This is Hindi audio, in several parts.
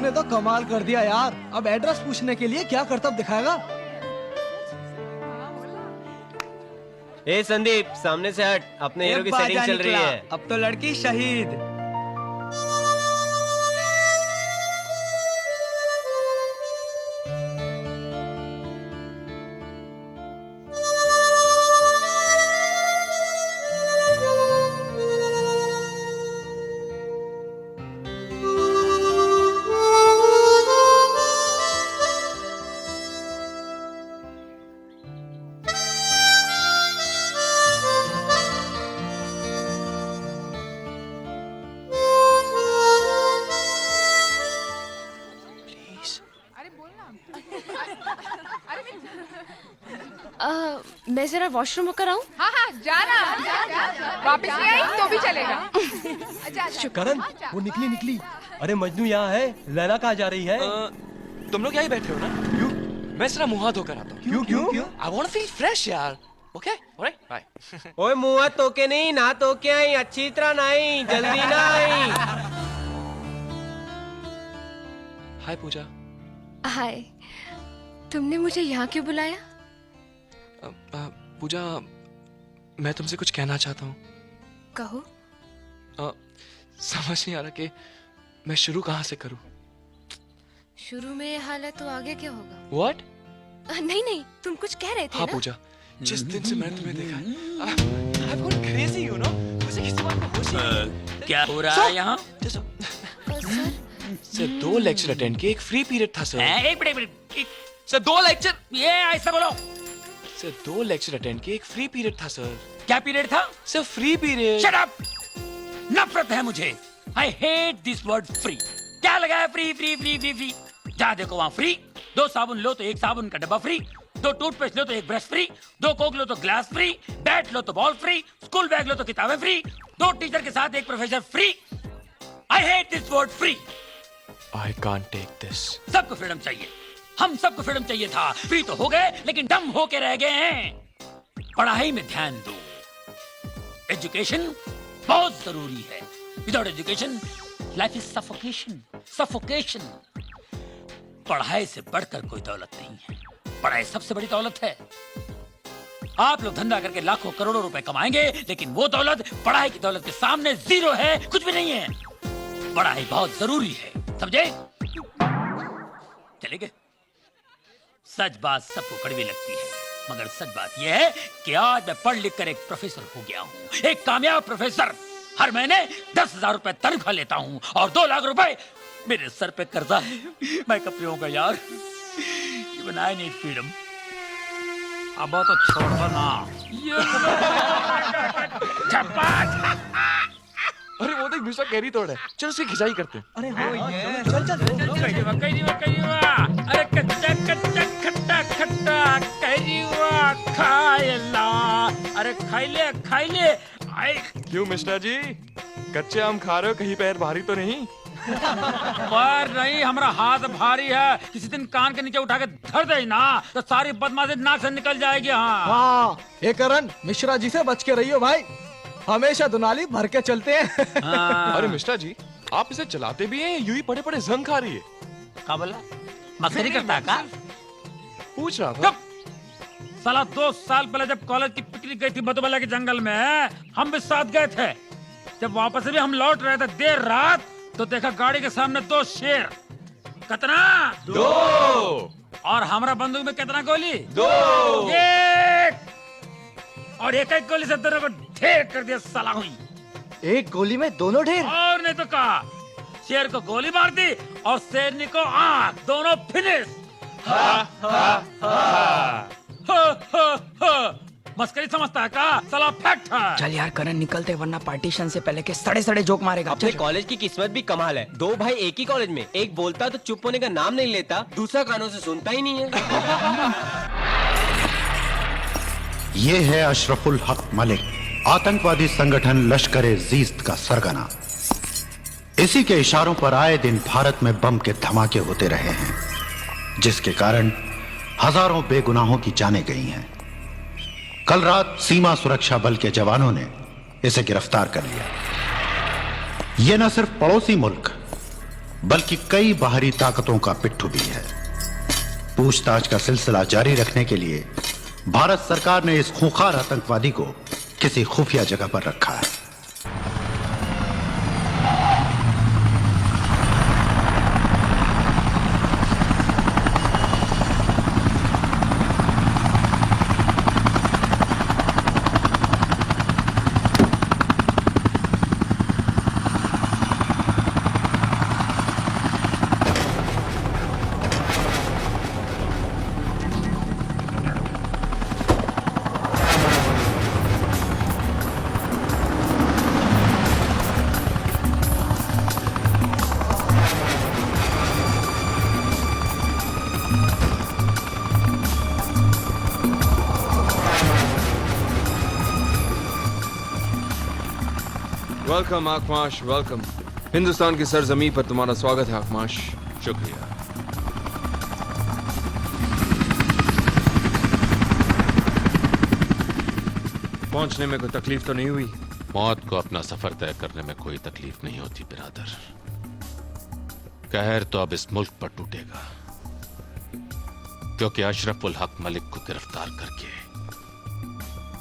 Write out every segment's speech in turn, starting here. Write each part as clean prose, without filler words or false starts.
ने तो कमाल कर दिया यार। अब एड्रेस पूछने के लिए क्या करतब दिखाएगा? ए संदीप, सामने से हट, अपने हीरो की सेटिंग चल रही है। अब तो लड़की शहीद। मैं जरा वॉशरूम होकर आऊं? हाँ हाँ जाना, वापस नहीं आई तो भी चलेगा। करण, वो निकली। अरे मजनू यहाँ है, लैला कहाँ जा रही है? तुम लोग यहीं बैठे हो ना? क्यों? मैं जरा मुंह हाथ धोकर आता हूँ। क्यों? I want to feel fresh यार। Okay, alright, bye. ओए मुंह हाथ धो के नहीं, ना धो के आई, अच्छी तरह नहीं, जल्दी ना आई। हाय पूजा। हाय, तुमने मुझे यहाँ क्यों बुलाया? पूजा, मैं तुमसे कुछ कहना चाहता हूँ। कहो। समझ नहीं आ रहा कि मैं शुरू कहाँ से करूँ। शुरू में ये हाल है तो आगे क्या होगा? What? नहीं, तुम कुछ कह रहे थे हाँ ना? पूजा, जिस दिन से मैंने तुम्हें देखा है, I've gone crazy, you know? मुझे किसी बात का होश ही नहीं। क्या हो रहा है यहाँ? सर, 2 लेक्चर अटेंड किए, एक फ्री पीरियड था सर। एक मिनट। Sir 2 lecture. ये ऐसा बोलो। सर 2 लेक्चर अटेंड किए, एक फ्री पीरियड था सर। क्या पीरियड था? Sir free period. Shut up! नफरत है मुझे। I hate this word free. क्या लगा है फ्री? जहाँ देखो वहाँ फ्री। 2 साबुन लो तो 1 साबुन का डब्बा फ्री, 2 टूथपेस्ट लो तो 1 ब्रश फ्री, 2 कोक लो तो ग्लास फ्री, बैट लो तो बॉल फ्री, स्कूल बैग लो तो किताबें फ्री, 2 टीचर के साथ 1 professor free. I hate this word free. I can't take this. सबको फ्रीडम चाहिए, हम सबको फ्रीडम चाहिए था। फ्री तो हो गए लेकिन डम होके रह गए हैं। पढ़ाई में ध्यान दो। एजुकेशन बहुत जरूरी है। Without education life is suffocation. पढ़ाई से बढ़कर कोई दौलत नहीं है। पढ़ाई सबसे बड़ी दौलत है। आप लोग धंधा करके लाखों करोड़ों रुपए कमाएंगे, लेकिन वो दौलत पढ़ाई की दौलत के सामने जीरो है, कुछ भी नहीं है। पढ़ाई बहुत जरूरी है, समझे? चले गए। सच बात सबको कड़वी लगती है, मगर सच बात यह है कि आज मैं पढ़ लिख कर एक प्रोफेसर हो गया हूँ, एक कामयाब प्रोफेसर। हर महीने 10,000 रुपए तनख्वाह लेता हूँ और 2 लाख रुपए मेरे सर पे कर्जा है। मैं कब पीऊंगा यार? Even I need freedom. अब तो छोड़ दो ना। अरे वो देख मिस्टर कैरी तोड़ है, चल उसकी खिंचाई करते हैं। अरे हाँ, चल। अरे कच्चा खट्टा कैरी हुआ खाए ला। अरे खाई ले। क्यों मिस्टर जी, कच्चे आम खा रहे हो? कहीं पैर भारी तो नहीं? पर नहीं, हमारा हाथ भारी है। किसी दिन कान के नीचे उठा के धर दे ना तो सारी बदमाशी नाक से निकल जाएगी। हाँ, ये करण, मिश्रा जी से बच के रहियो भाई, हमेशा दुनाली भर के चलते हैं। अरे मिस्टर जी, आप इसे चलाते भी हैं, यूं ही पड़े पड़े जंग खा रही है। क्या बोला? मस्करी करता है का? पूछ रहा था। साला 2 साल पहले जब कॉलेज की पिकनिक गई थी मधुबला के जंगल में, हम भी साथ गए थे। जब वापस भी हम लौट रहे थे देर रात, तो देखा गाड़ी के सामने 2 शेर। कितना? 2। और हमारा बंदूक में कितना गोली? 2। और एक गोली से दोनों को ढेर कर दिया साला हुई। एक गोली में दोनों ढेर? और नहीं तो कहा, शेर को गोली मार दी और शेरनी को आंख, दोनों फिनिश। मस्करी समझता है का? साला फैक्ट है। चल यार करण, निकलते वरना पार्टीशन से पहले के सड़े जोक मारेगा। अपने कॉलेज की किस्मत भी कमाल है। 2 भाई एक ही कॉलेज में, एक बोलता तो चुप होने का नाम नहीं लेता, दूसरा कानों से सुनता ही नहीं है। ये है अशरफुल हक मलिक, आतंकवादी संगठन लश्कर-ए जीस्त का सरगना। इसी के इशारों पर आए दिन भारत में बम के धमाके होते रहे हैं, जिसके कारण हजारों बेगुनाहों की जानें गई हैं। कल रात सीमा सुरक्षा बल के जवानों ने इसे गिरफ्तार कर लिया। यह न सिर्फ पड़ोसी मुल्क बल्कि कई बाहरी ताकतों का पिट्ठू भी है। पूछताछ का सिलसिला जारी रखने के लिए भारत सरकार ने इस खूंखार आतंकवादी को किसी खुफिया जगह पर रखा है। Welcome आकमाश, welcome. हिंदुस्तान की सरजमी पर तुम्हारा स्वागत है आकमाश। शुक्रिया। पहुंचने में कोई तकलीफ तो नहीं हुई? मौत को अपना सफर तय करने में कोई तकलीफ नहीं होती बिरादर। कहर तो अब इस मुल्क पर टूटेगा, क्योंकि अशरफुल हक मलिक को गिरफ्तार करके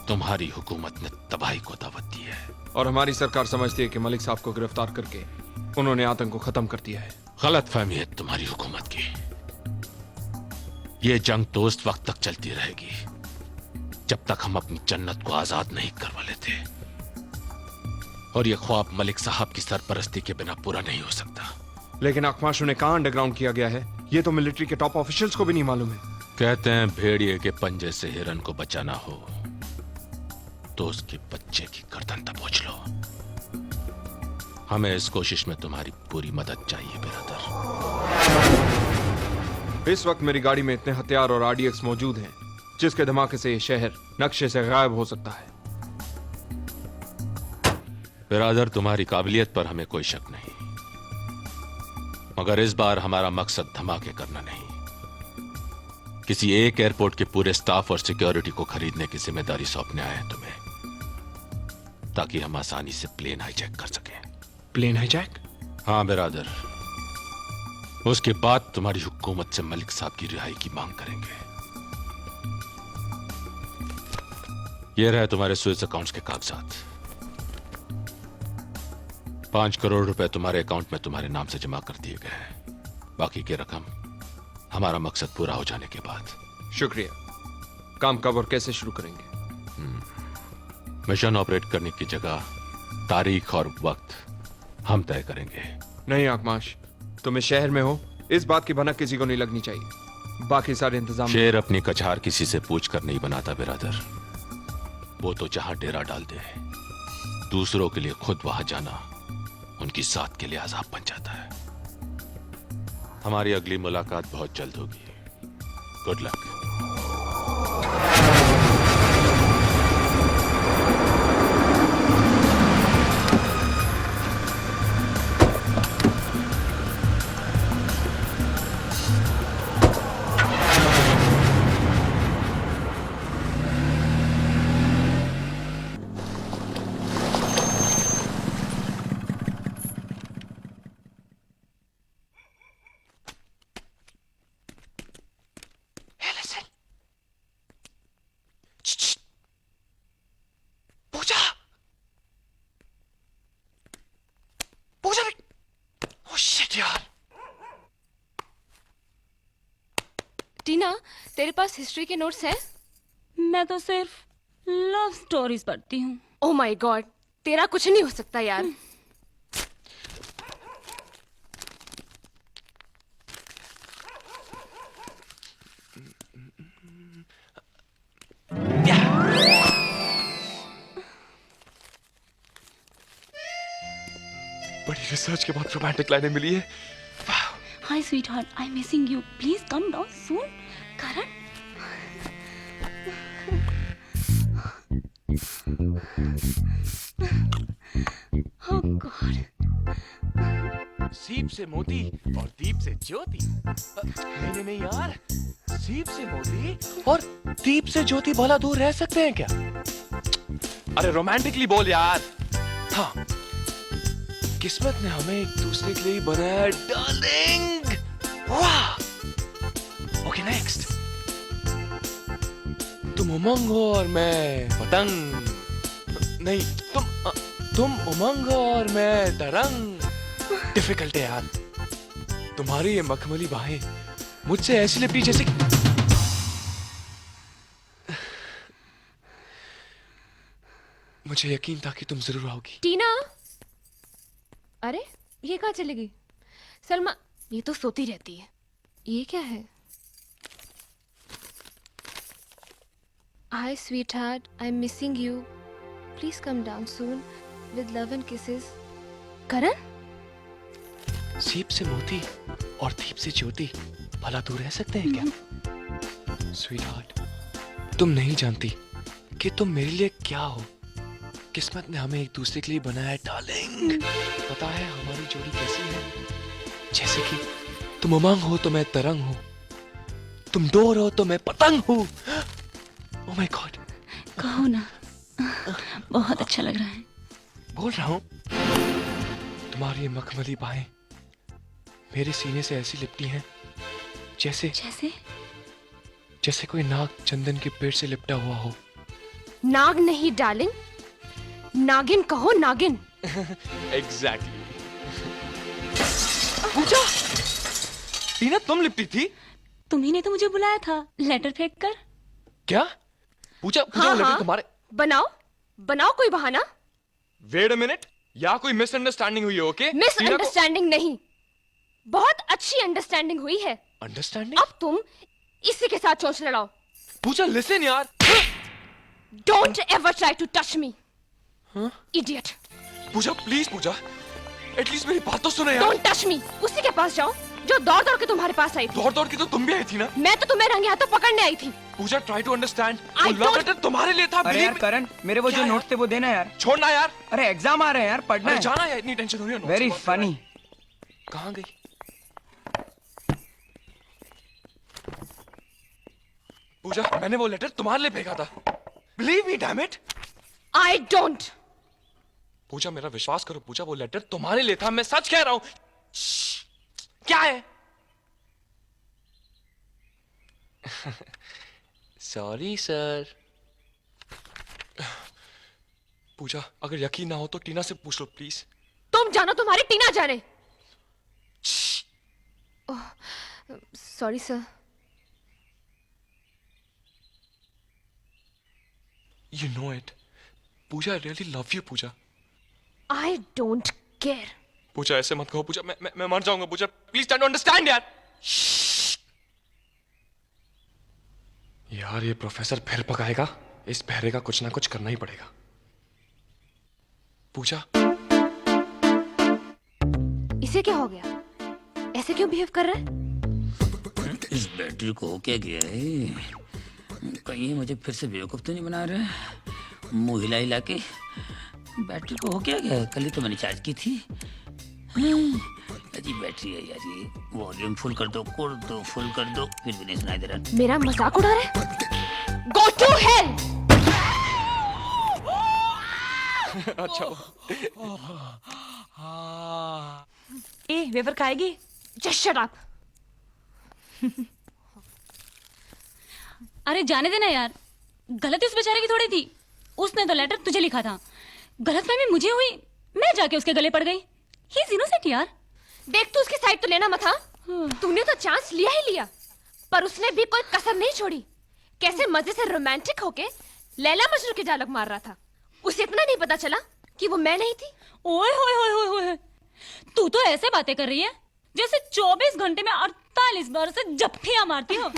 तुम्हारी हुकूमत ने तबाही को दावत दी है। और हमारी सरकार समझती है कि मलिक साहब को गिरफ्तार करके उन्होंने आतंक को खत्म कर दिया है। गलत फहमी है तुम्हारी हुकूमत की। ये जंग तो उस वक्त तक चलती रहेगी जब तक हम अपनी जन्नत को आजाद नहीं करवा लेते, और ये ख्वाब मलिक साहब की सरपरस्ती के बिना पूरा नहीं हो सकता। लेकिन आकमाश उन्हें कहां अंडरग्राउंड किया गया है, ये तो मिलिट्री के टॉप ऑफिशियल्स को भी नहीं मालूम है। कहते हैं भेड़िए के पंजे से हिरन को बचाना हो तो उसके बच्चे की गर्दन दबोच लो। हमें इस कोशिश में तुम्हारी पूरी मदद चाहिए बिरादर। इस वक्त मेरी गाड़ी में इतने हथियार और आरडीएक्स मौजूद हैं जिसके धमाके से ये शहर नक्शे से गायब हो सकता है। बिरादर, तुम्हारी काबिलियत पर हमें कोई शक नहीं, मगर इस बार हमारा मकसद धमाके करना नहीं, किसी एक एयरपोर्ट के पूरे स्टाफ और सिक्योरिटी को खरीदने की जिम्मेदारी सौंपने आए हैं तुम्हें, ताकि हम आसानी से प्लेन हाईजैक कर सकें। Plane hijack? हाँ बिरादर, उसके बाद तुम्हारी हुकूमत से मलिक साहब की रिहाई की मांग करेंगे। ये रहे तुम्हारे स्विस अकाउंट्स के कागजात। 5 करोड़ रुपए तुम्हारे अकाउंट में तुम्हारे नाम से जमा कर दिए गए हैं। बाकी की रकम हमारा मकसद पूरा हो जाने के बाद। शुक्रिया। काम कब और कैसे शुरू करेंगे? मिशन ऑपरेट करने की जगह, तारीख और वक्त हम तय करेंगे। नहीं आकमाश, तुम इस शहर में हो, इस बात की भनक किसी को नहीं लगनी चाहिए। बाकी सारे इंतजाम। शेर अपनी कछार किसी से पूछ कर नहीं बनाता बिरादर। वो तो जहां डेरा डाल दे, दूसरों के लिए खुद वहां जाना उनकी साथ के लिए अजाब बन जाता है। हमारी अगली मुलाकात बहुत जल्द होगी। Good luck. टीना, तेरे पास हिस्ट्री के नोट्स हैं? मैं तो सिर्फ लव स्टोरीज पढ़ती हूँ। ओह माय गॉड, तेरा कुछ नहीं हो सकता यार। बड़ी रिसर्च के बाद रोमांटिक लाइनें मिली है। Hi sweetheart, I'm missing you. Please come down soon. Karan. Oh God. सीप से मोती और दीप से ज्योति। नहीं नहीं यार, सीप से मोती और दीप से ज्योति भला दूर रह सकते हैं क्या? अरे रोमांटिकली बोल यार। हाँ, किस्मत ने हमें एक दूसरे के लिए बनाया डार्लिंग। वाह। Okay next. तुम उमंग हो और मैं पतंग। नहीं, तुम उमंग हो और मैं तरंग। डिफिकल्ट है यार। तुम्हारी ये मखमली बाहें मुझसे ऐसी लिपटी जैसे मुझे यकीन था कि तुम जरूर आओगी। टीना, अरे ये कहाँ चली गई? सलमा, ये तो सोती रहती है। ये क्या है? Hi sweetheart, I'm missing you. Please come down soon with love and kisses. करण? सीप से मोती और दीप से ज्योति भला दूर रह सकते हैं क्या? स्वीटहार्ट, तुम नहीं जानती कि तुम मेरे लिए क्या हो। किस्मत ने हमें एक दूसरे के लिए बनाया है डार्लिंग। पता है हमारी जोड़ी कैसी है? जैसे कि तुम उमंग हो तो मैं तरंग हूँ, तुम डोर हो तो मैं पतंग हूँ। Oh my God. कहो ना, बहुत अच्छा लग रहा है। बोल रहा हूँ। तुम्हारी ये मखमली बाहें मेरे सीने से ऐसी लिपटी हैं जैसे जैसे कोई नाग चंदन के पेड़ से लिपटा हुआ हो। नाग नहीं डार्लिंग, नागिन कहो, नागिन। एग्जैक्टली। पूजा, टीना तुम लिपटी थी? तुम्ही ने तो मुझे बुलाया था लेटर फेंक कर। क्या? पूजा, हाँ, लेटर हाँ। तुम्हारे। बनाओ कोई बहाना। वेट अ मिनट, या कोई मिसअंडरस्टैंडिंग हुई है? ओके, मिसअंडरस्टैंडिंग नहीं, बहुत अच्छी अंडरस्टैंडिंग हुई है। अंडरस्टैंडिंग? अब तुम इसी के साथ चोंच लड़ाओ। पूजा लिसन यार। Don't ever try to touch me, idiot. Pooja please, Pooja at least मेरी बात तो सुनो यार। Don't touch me. उसी के पास जाओ जो दौड़ दौड़ के तुम्हारे पास आई थी। दौड़ दौड़ के तो तुम भी आई थी ना? मैं तो तुम्हें रंगे हाथों पकड़ने आई थी। Pooja try to understand. I love don't- letter तुम्हारे लिए था। अरे यार करण, मेरे वो जो नोट थे वो देना यार। छोड़ना यार। अरे एग्जाम आ रहे हैं यार, पढ़ना अरे है। जाना यार, इतनी टेंशन हो रही है। Very funny. कहाँ गई? पूजा, मैंने वो लेटर तुम्हारे लिए भेजा था। Believe me damn it. I don't. Pooja मेरा विश्वास करो पूजा, वो लेटर तुम्हारे लिए था। मैं सच कह रहा हूं। क्या है? Sorry sir. पूजा, अगर यकीन ना हो तो टीना से पूछ लो प्लीज। तुम जानो, तुम्हारी टीना जाने। Sorry sir. You know it. Pooja, I really love you, Pooja. I don't care. Pooja ऐसे मत कहो पूजा, मैं मर जाऊंगा Pooja. Please try to understand यार। यार ये प्रोफेसर फिर पकाएगा। इस बहरे का कुछ ना कुछ करना ही पड़ेगा। पूजा, इसे क्या हो गया? ऐसे क्यों बिहेव कर रहा है? इस बैटरी को हो क्या गया है? कहीं मुझे फिर से बेवकूफ तो नहीं बना रहे? मुंह हिला हिला के बैटरी को हो क्या गया? कल ही तो मैंने चार्ज की थी। अजीब बैटरी है यार ये। वॉल्यूम फुल कर दो, फुल कर दो, फिर भी नहीं सुनाई दे रहा। मेरा मजाक उड़ा रहे हैं? Go to hell! अच्छा। ए वेफर खाएगी? Just shut up. अरे जाने देना यार, गलती उस बेचारे की थोड़ी थी। उसने तो लेटर तुझे लिखा था, गलतफहमी मुझे हुई, मैं जाके उसके गले पड़ गई। ही इज इनोसेंट यार। देख, तू उसकी साइड तो लेना मत। हाँ, तूने तो चांस लिया ही लिया, पर उसने भी कोई कसर नहीं छोड़ी। कैसे मजे से रोमांटिक होके लैला मजनू के डायलॉग मार रहा था। उसे इतना नहीं पता चला कि वो मैं नहीं थी। ओए होए होए होए होए, तू तो ऐसे बातें कर रही है जैसे 24 घंटे में 48 बार से जप्फियां मारती हो।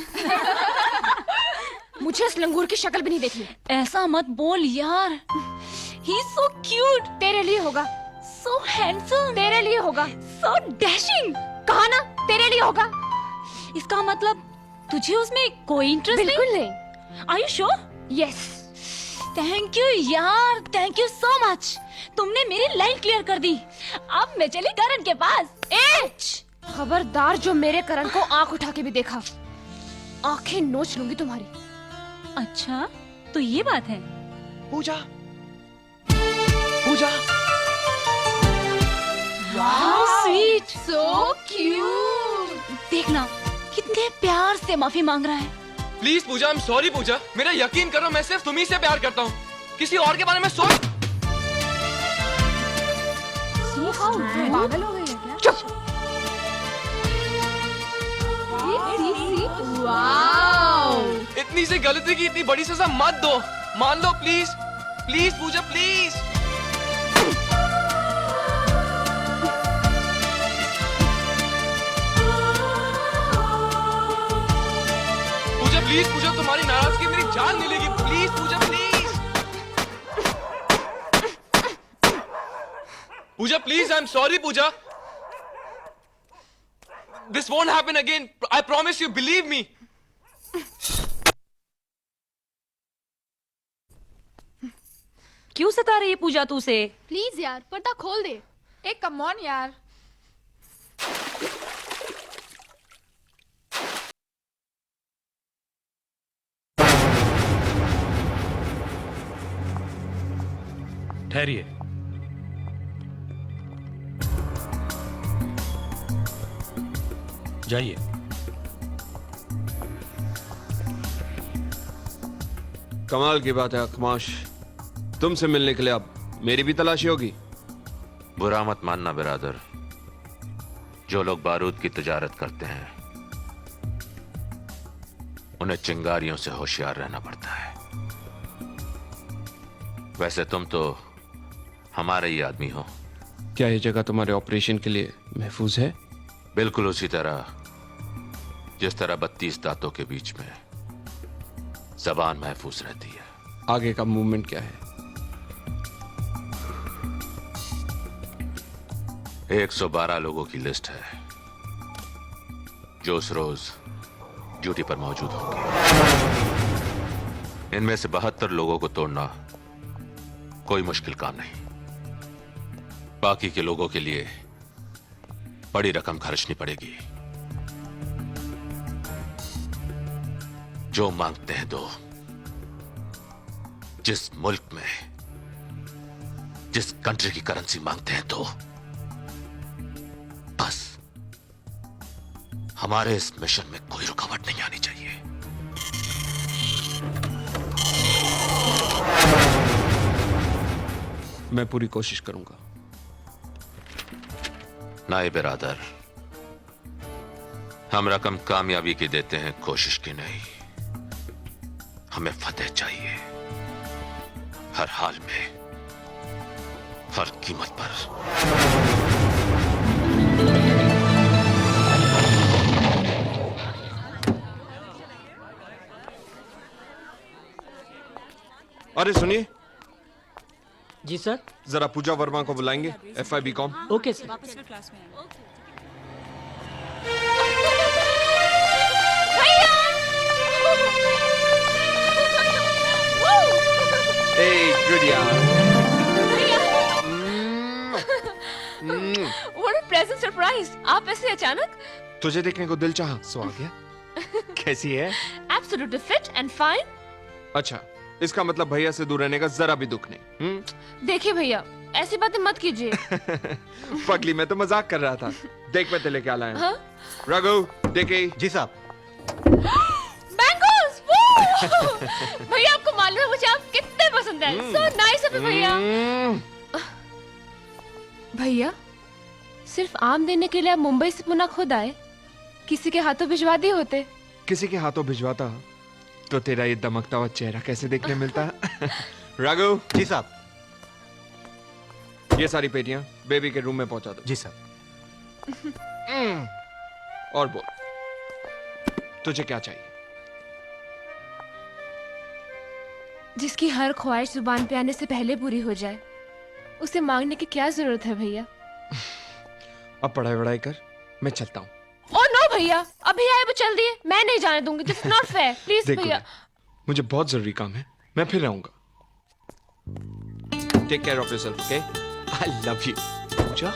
मुझे इस लंगूर की शक्ल भी नहीं देखनी। ऐसा मत बोल यार। He is so cute. तेरे लिए होगा। सो हैंडसम। तेरे लिए होगा। सो डैशिंग। कहा ना, तेरे लिए होगा। इसका मतलब तुझे उसमें कोई इंटरेस्ट नहीं? बिल्कुल नहीं। Are you sure? Yes. Thank you यार, थैंक यू सो मच। तुमने मेरी लाइन क्लियर कर दी। अब मैं चली करण के पास। खबरदार जो मेरे करण को आंख उठा के भी देखा, आंखें नोच लूंगी तुम्हारी। अच्छा तो ये बात है। पूजा, पूजा, प्यार से माफी मांग रहा है। Please Pooja, I am sorry Pooja. मेरा यकीन करो, मैं सिर्फ तुम्ही से प्यार करता हूँ, किसी और के बारे में सोच। पागल हो गई है क्या? चुप। इतनी सी गलती की इतनी बड़ी सजा मत दो, मान लो please. Please Pooja, please. Pooja please, Pooja तुम्हारी नाराजगी मेरी जान ले लेगी। Please Pooja, please. Pooja please, I am sorry Pooja. This won't happen again. I promise you, believe me. क्यों सता रही है पूजा तू उसे? प्लीज यार, पर्दा खोल दे। एक कम ऑन यार। ठहरिए। जाइए। कमाल की बात है अकमाश, तुमसे मिलने के लिए अब मेरी भी तलाशी होगी। बुरा मत मानना बिरादर, जो लोग बारूद की तिजारत करते हैं उन्हें चिंगारियों से होशियार रहना पड़ता है। वैसे तुम तो हमारे ही आदमी हो। क्या ये जगह तुम्हारे ऑपरेशन के लिए महफूज है? बिल्कुल उसी तरह जिस तरह 32 दांतों के बीच में जबान महफूज रहती है। आगे का मूवमेंट क्या है? 112 लोगों की लिस्ट है जो उस रोज ड्यूटी पर मौजूद होंगे। इनमें से 72 लोगों को तोड़ना कोई मुश्किल काम नहीं। बाकी के लोगों के लिए बड़ी रकम खर्चनी पड़ेगी। जो मांगते हैं दो। जिस मुल्क में जिस कंट्री की करेंसी मांगते हैं दो। बस हमारे इस मिशन में कोई रुकावट नहीं आनी चाहिए। मैं पूरी कोशिश करूंगा। नाए बिरादर, हम रकम कामयाबी की देते हैं, कोशिश की नहीं। हमें फतेह चाहिए, हर हाल में, हर कीमत पर। अरे सुनिए। जी सर। जरा पूजा वर्मा को बुलाएंगे, FIB com. Okay sir. Good यार। What a pleasant surprise! आप ऐसे अचानक? तुझे देखने को दिल चाहा, सो आ गया। कैसी है? Absolutely fit and fine. अच्छा, इसका मतलब भैया से दूर रहने का जरा भी दुख नहीं। देखिए भैया, ऐसी बातें मत कीजिए। पगली, मैं तो मजाक कर रहा था। देख मैं तेरे क्या लाया। हाँ? रघु, देखे। जी साहब। Bangles! भैया आपको मालूम है मुझे आप कितने पसंद हैं। So nice of you भैया। भैया, सिर्फ आम देने के लिए आप मुंबई से पुनः खुद आए? किसी के हाथों भिजवा दिए होते? किसी के हाथों भिजवाता तो तेरा ये दमकता हुआ चेहरा कैसे देखने मिलता। राघु। जी साहब। ये सारी पेटियां बेबी के रूम में पहुंचा दो। जी साहब। और बोल, तुझे क्या चाहिए? जिसकी हर ख्वाहिश जुबान पे आने से पहले पूरी हो जाए, उसे मांगने की क्या जरूरत है भैया? अब पढ़ाई वढ़ाई कर, मैं चलता हूँ। ओह नो भैया, अभी आए वो चल दिए, मैं नहीं जाने दूंगी। This is not fair, please भैया। मुझे बहुत जरूरी काम है, मैं फिर आऊंगा। Take care of yourself, okay? I love you. Pooja,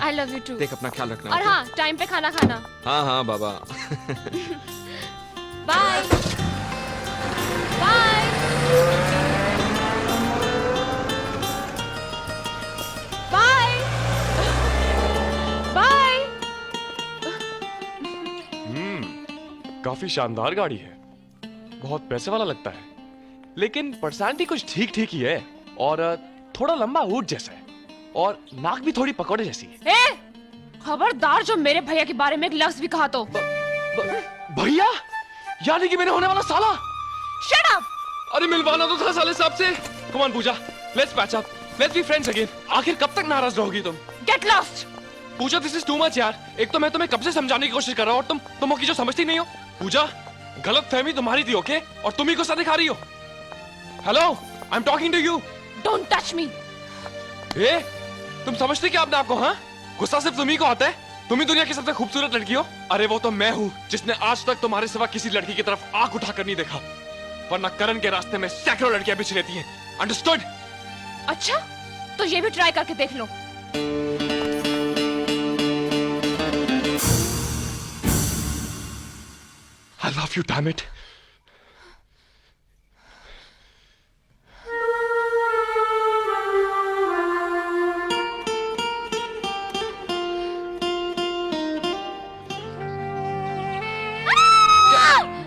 I love you too. देख अपना ख्याल रखना। और हाँ, टाइम पे खाना खाना। हाँ हाँ बाबा। Bye bye. Bye bye. काफी शानदार गाड़ी है, बहुत पैसे वाला लगता है, लेकिन पर्सनालिटी कुछ ठीक ठीक ही है और थोड़ा लंबा ऊंट जैसा है और नाक भी थोड़ी पकौड़े जैसी है। ए, खबरदार जो मेरे भैया के बारे में एक लफ्ज भी कहा तो। भैया, यानी कि मेरे होने वाला साला। Shut up! अरे मिलवाना तो था साले साहब से। Come on Pooja, let's patch up, let's be friends again. आखिर कब तक नाराज रहोगी तुम? Get lost! Pooja this is too much यार। एक तो मैं तुम्हें कब से समझाने की कोशिश कर रहा हूँ और तुम की जो समझती नहीं हो। पूजा, गलत फहमी तुम्हारी थी, ओके? और तुम ही गुस्सा दिखा रही हो। Hello, I am talking to you. Don't touch me. ए, तुम समझते क्या अपने आप को? हाँ, गुस्सा सिर्फ तुम्ही को आता है। तुम ही दुनिया की सबसे खूबसूरत लड़की हो। अरे वो तो मैं हूँ जिसने आज तक तुम्हारे सिवा किसी लड़की की तरफ आंख उठाकर नहीं देखा, वरना करण के रास्ते में सैकड़ों लड़कियां बिछ लेती हैं। अंडरस्टूड? अच्छा, तो ये भी ट्राई करके देख लो। I love you, damn it.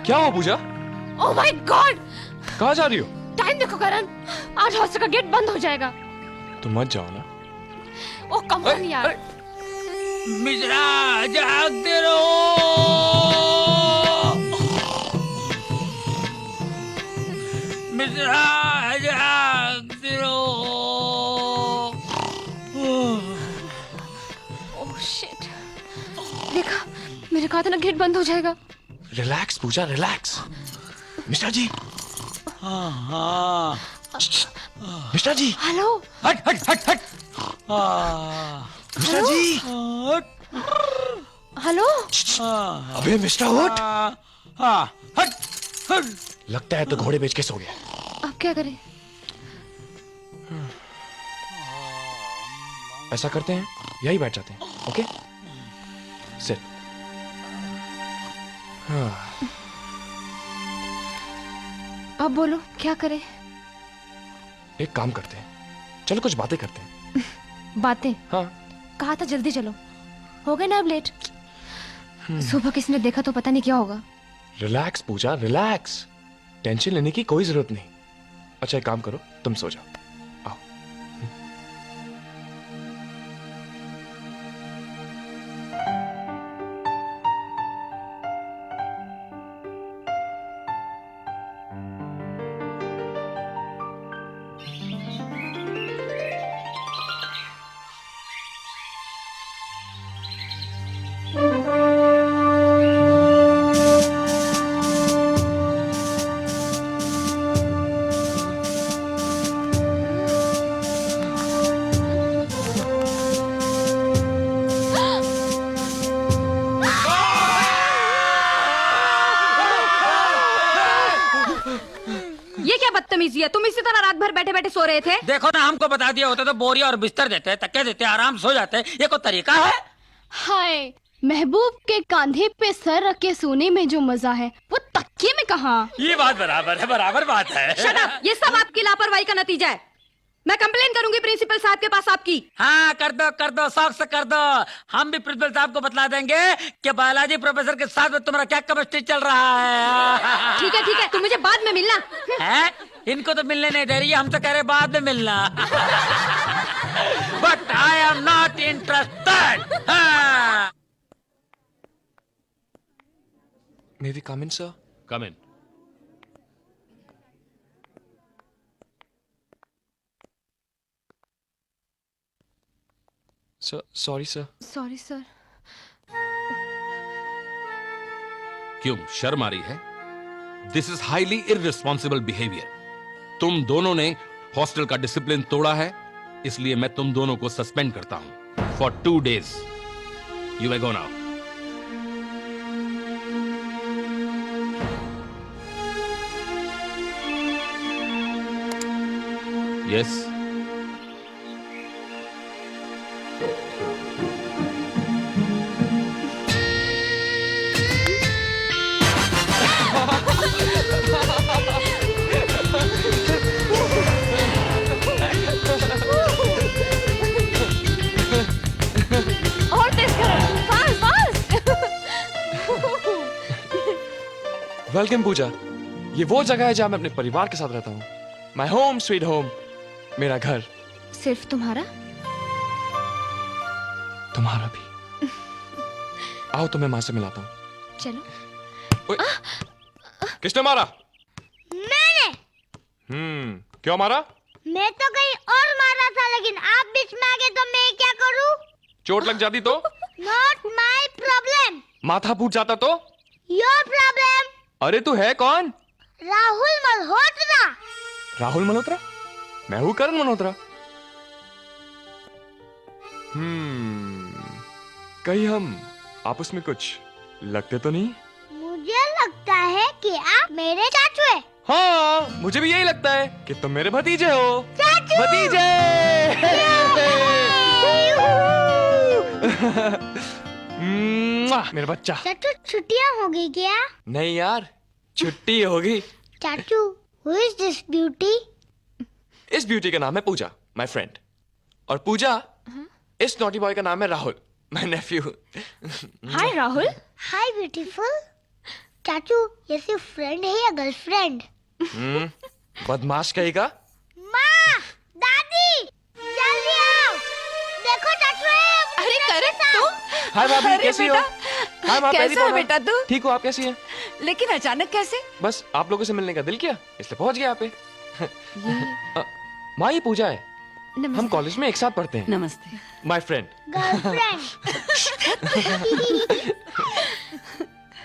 क्या हुआ पूजा? Oh my God! कहाँ जा रही हो? टाइम देखो करण, आज हॉस्टल का गेट बंद हो जाएगा। तुम मत जाओ ना। ओह कम ऑन यार। मिश्रा, जागते रहो। मिश्रा, जागते रहो। Oh shit! देखा, मेरे कहा था ना गेट बंद हो जाएगा। रिलैक्स पूजा, रिलैक्स। मिश्रा जी। हाँ। मिश्रा जी। हेलो। हट हट हट हट। मिश्रा जी। हेलो। अबे मिश्रा उठ। हट हट। लगता है तो घोड़े बेच के सो गया। अब क्या करें? ऐसा करते हैं, यही बैठ जाते हैं, ओके? सिट। अब बोलो क्या करें? एक काम करते हैं, चलो कुछ बातें करते हैं। बातें? हाँ। कहा था जल्दी चलो, हो गए ना अब लेट। सुबह किसी ने देखा तो पता नहीं क्या होगा। रिलैक्स पूजा, रिलैक्स। टेंशन लेने की कोई जरूरत नहीं। अच्छा एक काम करो, तुम सो जाओ। आओ। ये क्या बदतमीजी है? तुम इसी तरह रात भर बैठे बैठे सो रहे थे? देखो ना, हमको बता दिया होता तो बोरिया और बिस्तर देते, तकिया देते, आराम सो जाते। ये कोई तरीका है? हाय, महबूब के कांधे पे सर रख के सोने में जो मजा है वो तकिए में कहाँ? ये बात बराबर है, बराबर बात है। Shut up! ये सब आपकी लापरवाही का नतीजा है। मैं कंप्लेन करूंगी प्रिंसिपल साहब के पास आपकी। हाँ कर दो, शौक से कर दो। हम भी प्रिंसिपल साहब को बतला देंगे कि बालाजी प्रोफेसर के साथ में तुम्हारा क्या केमिस्ट्री चल रहा है। ठीक है, तुम मुझे बाद में मिलना। है? इनको तो मिलने नहीं दे रही है, हमसे कह रहे बाद में मिलना। But I am not interested. May we come in, sir? Come in. Sir, sorry, sir. Sorry sir. क्यों शर्म आ रही है? This is highly irresponsible behaviour. तुम दोनों ने हॉस्टल का डिसिप्लिन तोड़ा है, इसलिए मैं तुम दोनों को सस्पेंड करता हूं for 2 days. You may go now. Yes. और तेज करो, फास्ट फास्ट। वेलकम पूजा। ये वो जगह है जहाँ मैं अपने परिवार के साथ रहता हूँ। माई होम स्वीट होम, मेरा घर। सिर्फ तुम्हारा? तुम्हारा भी। आओ तो मैं माँ से मिलाता हूँ। चलो। किसने मारा? मैंने। क्यों मारा? मैं तो कहीं और मारा था, लेकिन आप बीच में आ गए तो मैं क्या करूं? चोट लग जाती तो? Not my problem. माथा फूट जाता तो? Your problem. अरे तू है कौन? राहुल मल्होत्रा। राहुल मल्होत्रा? मैं हूँ करण मल्होत्रा। कहीं हम आपस में कुछ लगते तो नहीं? मुझे लगता है कि आप मेरे चाचू हैं। हाँ, मुझे भी यही लगता है कि तुम मेरे भतीजे हो। चाचू! भतीजे! मेरा बच्चा। चाचू छुट्टियां हो गई क्या? नहीं यार, छुट्टी होगी। चाचू, who is this beauty? इस ब्यूटी का नाम है पूजा, माय फ्रेंड। और पूजा, इस नॉटी बॉय का नाम है Rahul, my Neiphiu. Hi Rahul. Hi beautiful. चाचू, ये सिर्फ फ्रेंड है या गर्लफ्रेंड? बदमाश कहेगा। माँ, दादी, जल्दी आओ। देखो चाचू है। अरे करण, तू? हाय भाभी, कैसी हो? हाय माँ, कैसा है बेटा तू? ठीक हो आप? कैसी हैं? लेकिन अचानक कैसे? बस आप लोगों से मिलने का दिल किया, इसलिए पहुंच गया यहाँ पे। माँ, ये पूजा है। हम कॉलेज में एक साथ पढ़ते हैं। नमस्ते। My friend. गर्लफ्रेंड।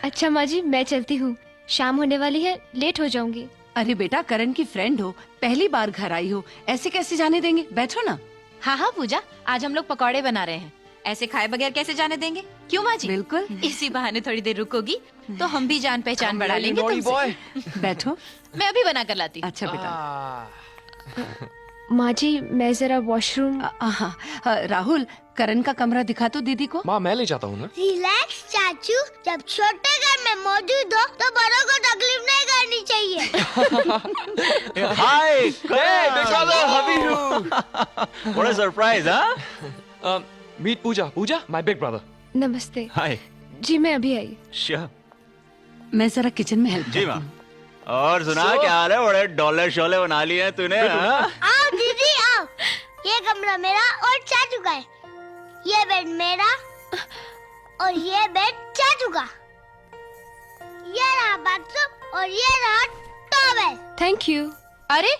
अच्छा माँ जी, मैं चलती हूँ, शाम होने वाली है, लेट हो जाऊंगी। अरे बेटा, करण की फ्रेंड हो, पहली बार घर आई हो, ऐसे कैसे जाने देंगे? बैठो ना। हाँ हाँ पूजा, आज हम लोग पकौड़े बना रहे हैं, ऐसे खाए बगैर कैसे जाने देंगे? क्यों माँ जी? बिल्कुल। इसी बहाने थोड़ी देर रुकोगी तो हम भी जान पहचान बढ़ा लेंगे तुमसे। बैठो। मैं अभी बना कर लाती हूँ। अच्छा बेटा। माँ जी, मैं जरा वॉशरूम। राहुल, करण का कमरा दिखा तो दीदी को। माँ, मैं ले जाता हूँ ना। रिलैक्स चाचू, जब छोटे घर में मौजूद हो तो बड़ों को तकलीफ नहीं करनी चाहिए। हाय, What a surprise, huh? Meet Pooja. Pooja, my big brother. नमस्ते। हाय। जी मैं अभी आई। श्योर। मैं जरा किचन में हेल्प। जी माँ। और सुना क्या हाल है? बड़े डॉलर शोले बना लिए हैं तूने। आओ दीदी आओ। ये कमरा मेरा और चाचू का है। ये बेड मेरा और ये बेड चाचू का। ये रहा बाथरूम और ये रहा टॉवेल। Thank you. अरे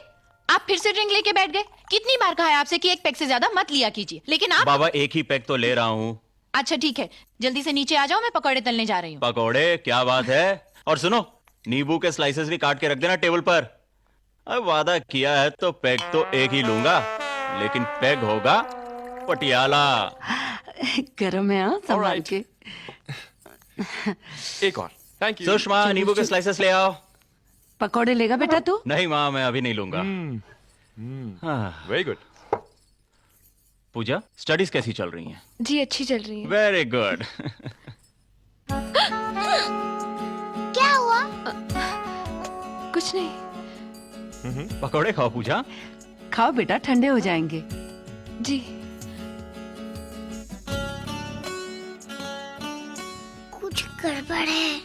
आप फिर से ड्रिंक लेके बैठ गए। कितनी बार कहा है आपसे कि एक पैक से ज्यादा मत लिया कीजिए, लेकिन आप। बाबा, एक ही पैक तो ले रहा हूँ। अच्छा ठीक है, जल्दी से नीचे आ जाओ, मैं पकौड़े तलने जा रही हूँ। पकौड़े? क्या बात है। और सुनो, नींबू के स्लाइसेस भी काट के रख देना टेबल पर। अब वादा किया है तो पैक तो एक ही लूंगा, लेकिन पैक होगा पटियाला। गरम है हाँ, संभाल के। एक और। Thank you. सुषमा, नींबू के स्लाइसेस ले आओ। पकौड़े लेगा बेटा तू? नहीं माँ, मैं अभी नहीं लूंगा। Very good. पूजा, स्टडीज कैसी चल रही हैं? जी अच्छी चल रही है। Very good. क्या हुआ? कुछ नहीं। पकौड़े खाओ पूजा। खाओ बेटा, ठंडे हो जाएंगे। जी। कुछ गड़बड़ है।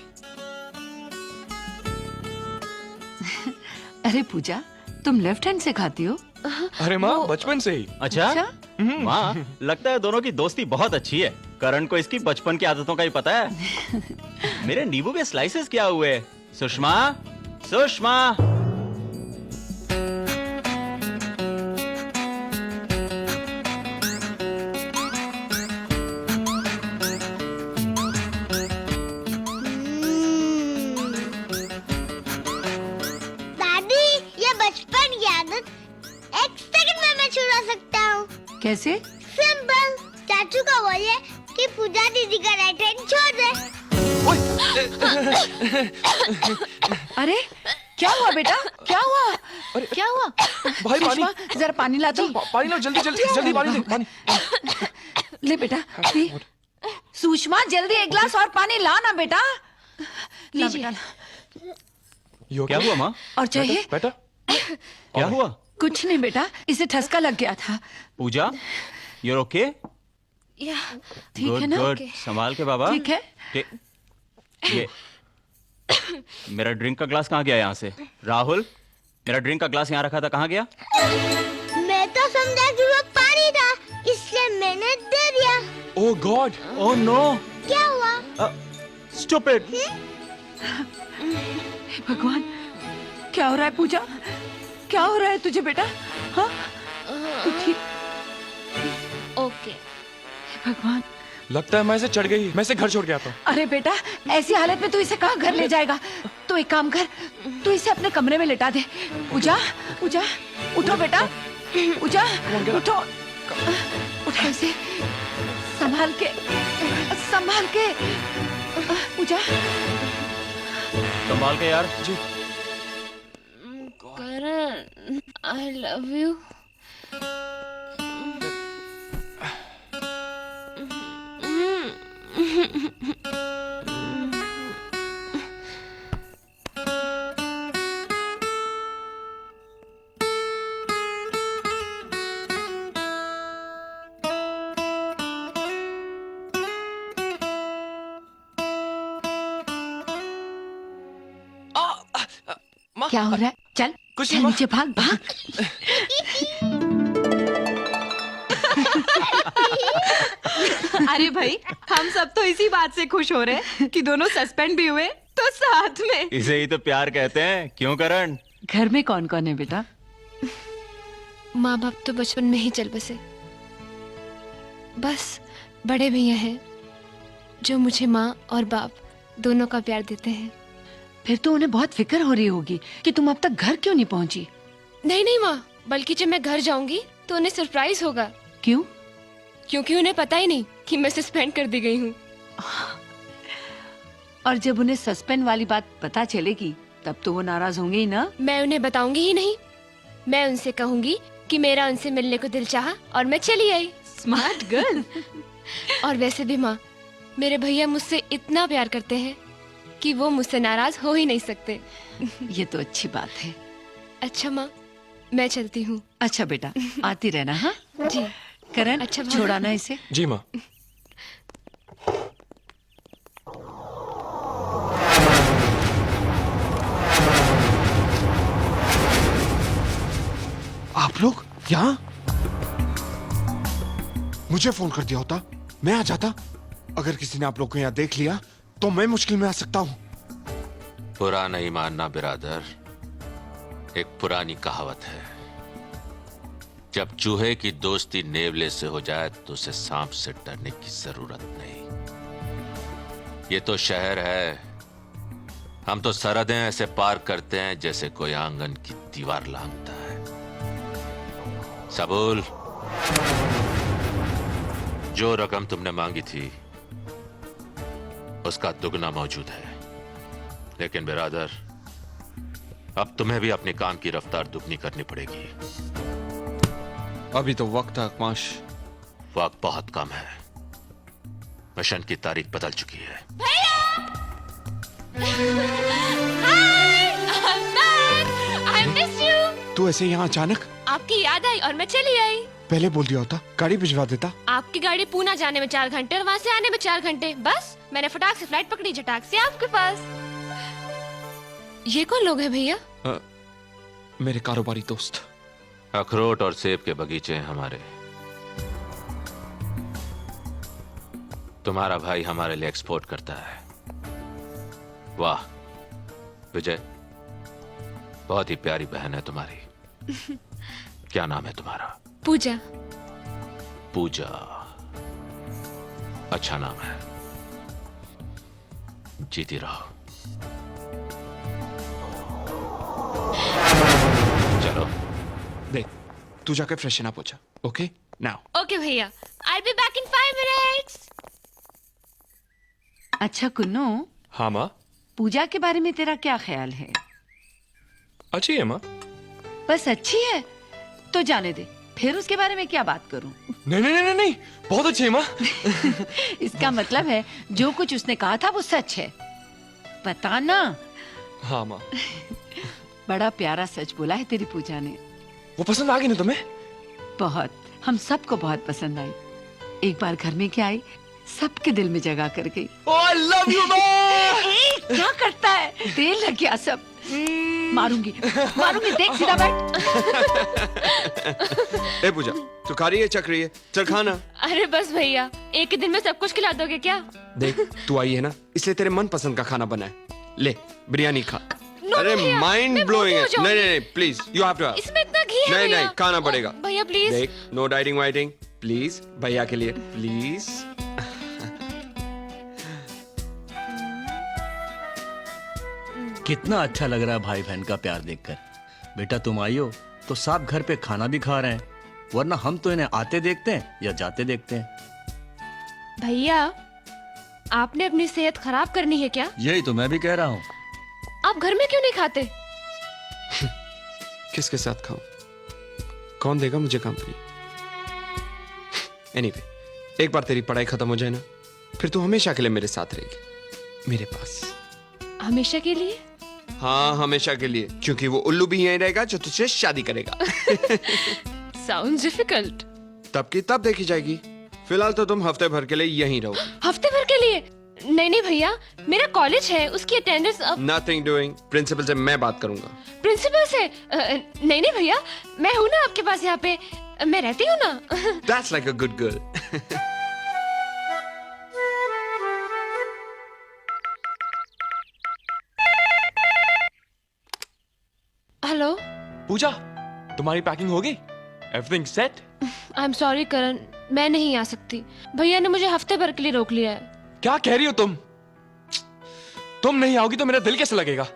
अरे पूजा, तुम लेफ्ट हैंड से खाती हो? अरे माँ, बचपन से ही। अच्छा? माँ, लगता है दोनों की दोस्ती बहुत अच्छी है। करण को इसकी बचपन की आदतों का ही पता है। मेरे नींबू के स्लाइसेस क्या हुए? सुषमा, सुषमा। दादी, ये बचपन की आदत एक सेकंड में मैं छुड़ा सकता हूँ। कैसे? सिंपल। चाचू का बोल है कि पूजा दीदी का राइट हैंड छोड़ दे। अरे क्या हुआ बेटा? क्या हुआ? क्या हुआ? भाई पानी। जरा पानी ला दो। पानी लो, जल्दी जल्दी जल्दी पानी दे। पानी। ले बेटा, पी। सुषमा, जल्दी एक गिलास और पानी ला ना बेटा। लीजिए। क्या हुआ माँ? और चाहिए? बेटा, क्या हुआ? कुछ नहीं बेटा, इसे ठसका लग गया था। पूजा, you're okay? ठीक है ना? गुड, संभाल के बाबा। ठीक है। ये मेरा ड्रिंक का ग्लास कहाँ गया यहाँ से? राहुल, मेरा ड्रिंक का ग्लास यहाँ रखा था, कहाँ गया? मैं तो समझा कि वो पानी था, इसलिए मैंने दे दिया। ओह गॉड, ओह नो, क्या हुआ? स्टूपिड। भगवान, क्या हो रहा है पूजा? क्या हो रहा है तुझे बेटा? हाँ? तू ठीक? ओके। भगवान, लगता है मैं इसे चढ़ गई, मैं इसे घर छोड़ के आता हूँ। अरे बेटा, ऐसी हालत में तू इसे कहाँ घर ले जाएगा? तू एक काम कर, तू इसे अपने कमरे में लेटा दे। पूजा, पूजा, उठो बेटा, पूजा, उठो, उठो इसे, संभाल के, संभाल के, पूजा, संभाल के यार। जी। करण, आई लव यू। क्या हो रहा है? चल, कुछ चल नहीं, नीचे भाग, भाग। अरे भाई, हम सब तो इसी बात से खुश हो रहे हैं कि दोनों सस्पेंड भी हुए तो साथ में। इसे ही तो प्यार कहते हैं, क्यों करण? घर में कौन कौन है बेटा? माँ बाप तो बचपन में ही चल बसे, बस बड़े भैया हैं जो मुझे माँ और बाप दोनों का प्यार देते हैं। फिर तो उन्हें बहुत फिक्र हो रही होगी कि तुम अब तक घर क्यों नहीं पहुंची। नहीं नहीं माँ, बल्कि जब मैं घर जाऊंगी तो उन्हें सरप्राइज होगा। क्यों? क्योंकि उन्हें पता ही नहीं कि मैं सस्पेंड कर दी गई हूँ। और जब उन्हें सस्पेंड वाली बात पता चलेगी तब तो वो नाराज होंगे ही ना। मैं उन्हें बताऊंगी ही नहीं, मैं उनसे कहूंगी कि मेरा उनसे मिलने को दिल चाहा और मैं चली आई। Smart girl. और वैसे भी माँ, मेरे भैया मुझसे इतना प्यार करते हैं कि वो मुझसे नाराज हो ही नहीं सकते। ये तो अच्छी बात है। अच्छा माँ, मैं चलती हूँ। अच्छा बेटा, आती रहना। हाँ जी। करण, अच्छा, छोड़ाना इसे। जी माँ। आप लोग यहाँ? मुझे फोन कर दिया होता, मैं आ जाता। अगर किसी ने आप लोग को यहाँ देख लिया तो मैं मुश्किल में आ सकता हूँ। बुरा नहीं मानना बिरादर, एक पुरानी कहावत है, जब चूहे की दोस्ती नेवले से हो जाए तो उसे सांप से डरने की जरूरत नहीं। ये तो शहर है, हम तो सरहदें ऐसे पार करते हैं जैसे कोई आंगन की दीवार लांघता है। सबूल, जो रकम तुमने मांगी थी उसका दुगना मौजूद है, लेकिन बिरादर अब तुम्हें भी अपने काम की रफ्तार दुगनी करनी पड़ेगी। अभी तो वक्त है अकमाश। वक्त बहुत कम है, मिशन की तारीख बदल चुकी है। I miss you। तू ऐसे यहाँ अचानक? आपकी याद आई और मैं चली आई। पहले बोल दिया होता, गाड़ी भिजवा देता। आपकी गाड़ी पूना जाने में 4 घंटे और वहाँ से आने में 4 घंटे, बस मैंने फटाक से फ्लाइट पकड़ी, झटाक से आपके पास। ये कौन लोग हैं भैया? मेरे कारोबारी दोस्त। अखरोट और सेब के बगीचे हैं हमारे। तुम्हारा भाई हमारे लिए एक्सपोर्ट करता है। वाह विजय, बहुत ही प्यारी बहन है तुम्हारी। क्या नाम है तुम्हारा? पूजा। पूजा, अच्छा नाम है। जीती रहो। चलो देख, तू जाके फ्रेशन अप हो जा। Okay now. ओके भैया, I'll be back in 5 minutes। अच्छा कुन्नू, हाँ माँ। पूजा के बारे में तेरा क्या ख्याल है? अच्छी है माँ। बस अच्छी है तो जाने दे, फिर उसके बारे में क्या बात करूं? नहीं नहीं नहीं नहीं, बहुत अच्छी है माँ। इसका मतलब है जो कुछ उसने कहा था वो सच है, बताना। हाँ माँ। बड़ा प्यारा सच बोला है तेरी पूजा ने। वो पसंद आ गई ना तुम्हें? बहुत, हम सबको बहुत पसंद आई। एक बार घर में क्या आई, सबके दिल में जगह कर गई। आई लव यू क्या करता है? देर लग गया सब। मारूंगी मारूंगी, देख सीधा बैठ। ए पूजा, तू खा रही है चख रही है? चल खाना। अरे बस भैया, एक ही दिन में सब कुछ खिला दोगे क्या? देख तू आई है ना, इसलिए तेरे मन पसंद का खाना बना है। ले बिरयानी खा। अरे भैया, माइंड मैं ब्लोइंग है। मोटी हो नहीं जाऊंगी। नहीं प्लीज यू हैव टू। इसमें इतना घी है नहीं भैया। नहीं खाना पड़ेगा। भैया प्लीज। देख नो डाइटिंग वाइटिंग प्लीज, भैया के लिए प्लीज। कितना अच्छा लग रहा है भाई बहन का प्यार देखकर। बेटा तुम आई हो तो साफ घर पे खाना भी खा रहे हैं, वरना हम तो इन्हें आते देखते हैं या जाते देखते हैं। भैया आपने अपनी सेहत खराब करनी है क्या? यही तो मैं भी कह रहा हूँ। आप घर में क्यों नहीं खाते? किसके साथ खाऊं? कौन देगा मुझे कंपनी? एनीवे, एक बार तेरी पढ़ाई खत्म हो जाए ना, फिर तू हमेशा के लिए मेरे साथ रहेगी, मेरे पास। हमेशा के लिए? हाँ हमेशा के लिए, क्योंकि वो उल्लू भी यहीं रहेगा जो तुझसे शादी करेगा। Sounds difficult. तब की तब देखी जाएगी। फिलहाल तो तुम हफ्ते भर के लिए यहीं रहो। हफ्ते भर के लिए? नहीं नहीं भैया, मेरा कॉलेज है, उसकी अटेंडेंस अब। Nothing doing. प्रिंसिपल से मैं बात करूंगा। प्रिंसिपल से? नहीं नहीं भैया, मैं हूँ ना आपके पास, यहाँ पे मैं रहती हूँ ना। That's like a good girl. Hello Pooja, तुम्हारी पैकिंग होगी? Everything set? I am sorry Karan, मैं नहीं आ सकती। भैया ने मुझे हफ्ते भर के लिए रोक लिया है। क्या कह रही हो तुम? तुम नहीं आओगी तो मेरा दिल कैसे लगेगा?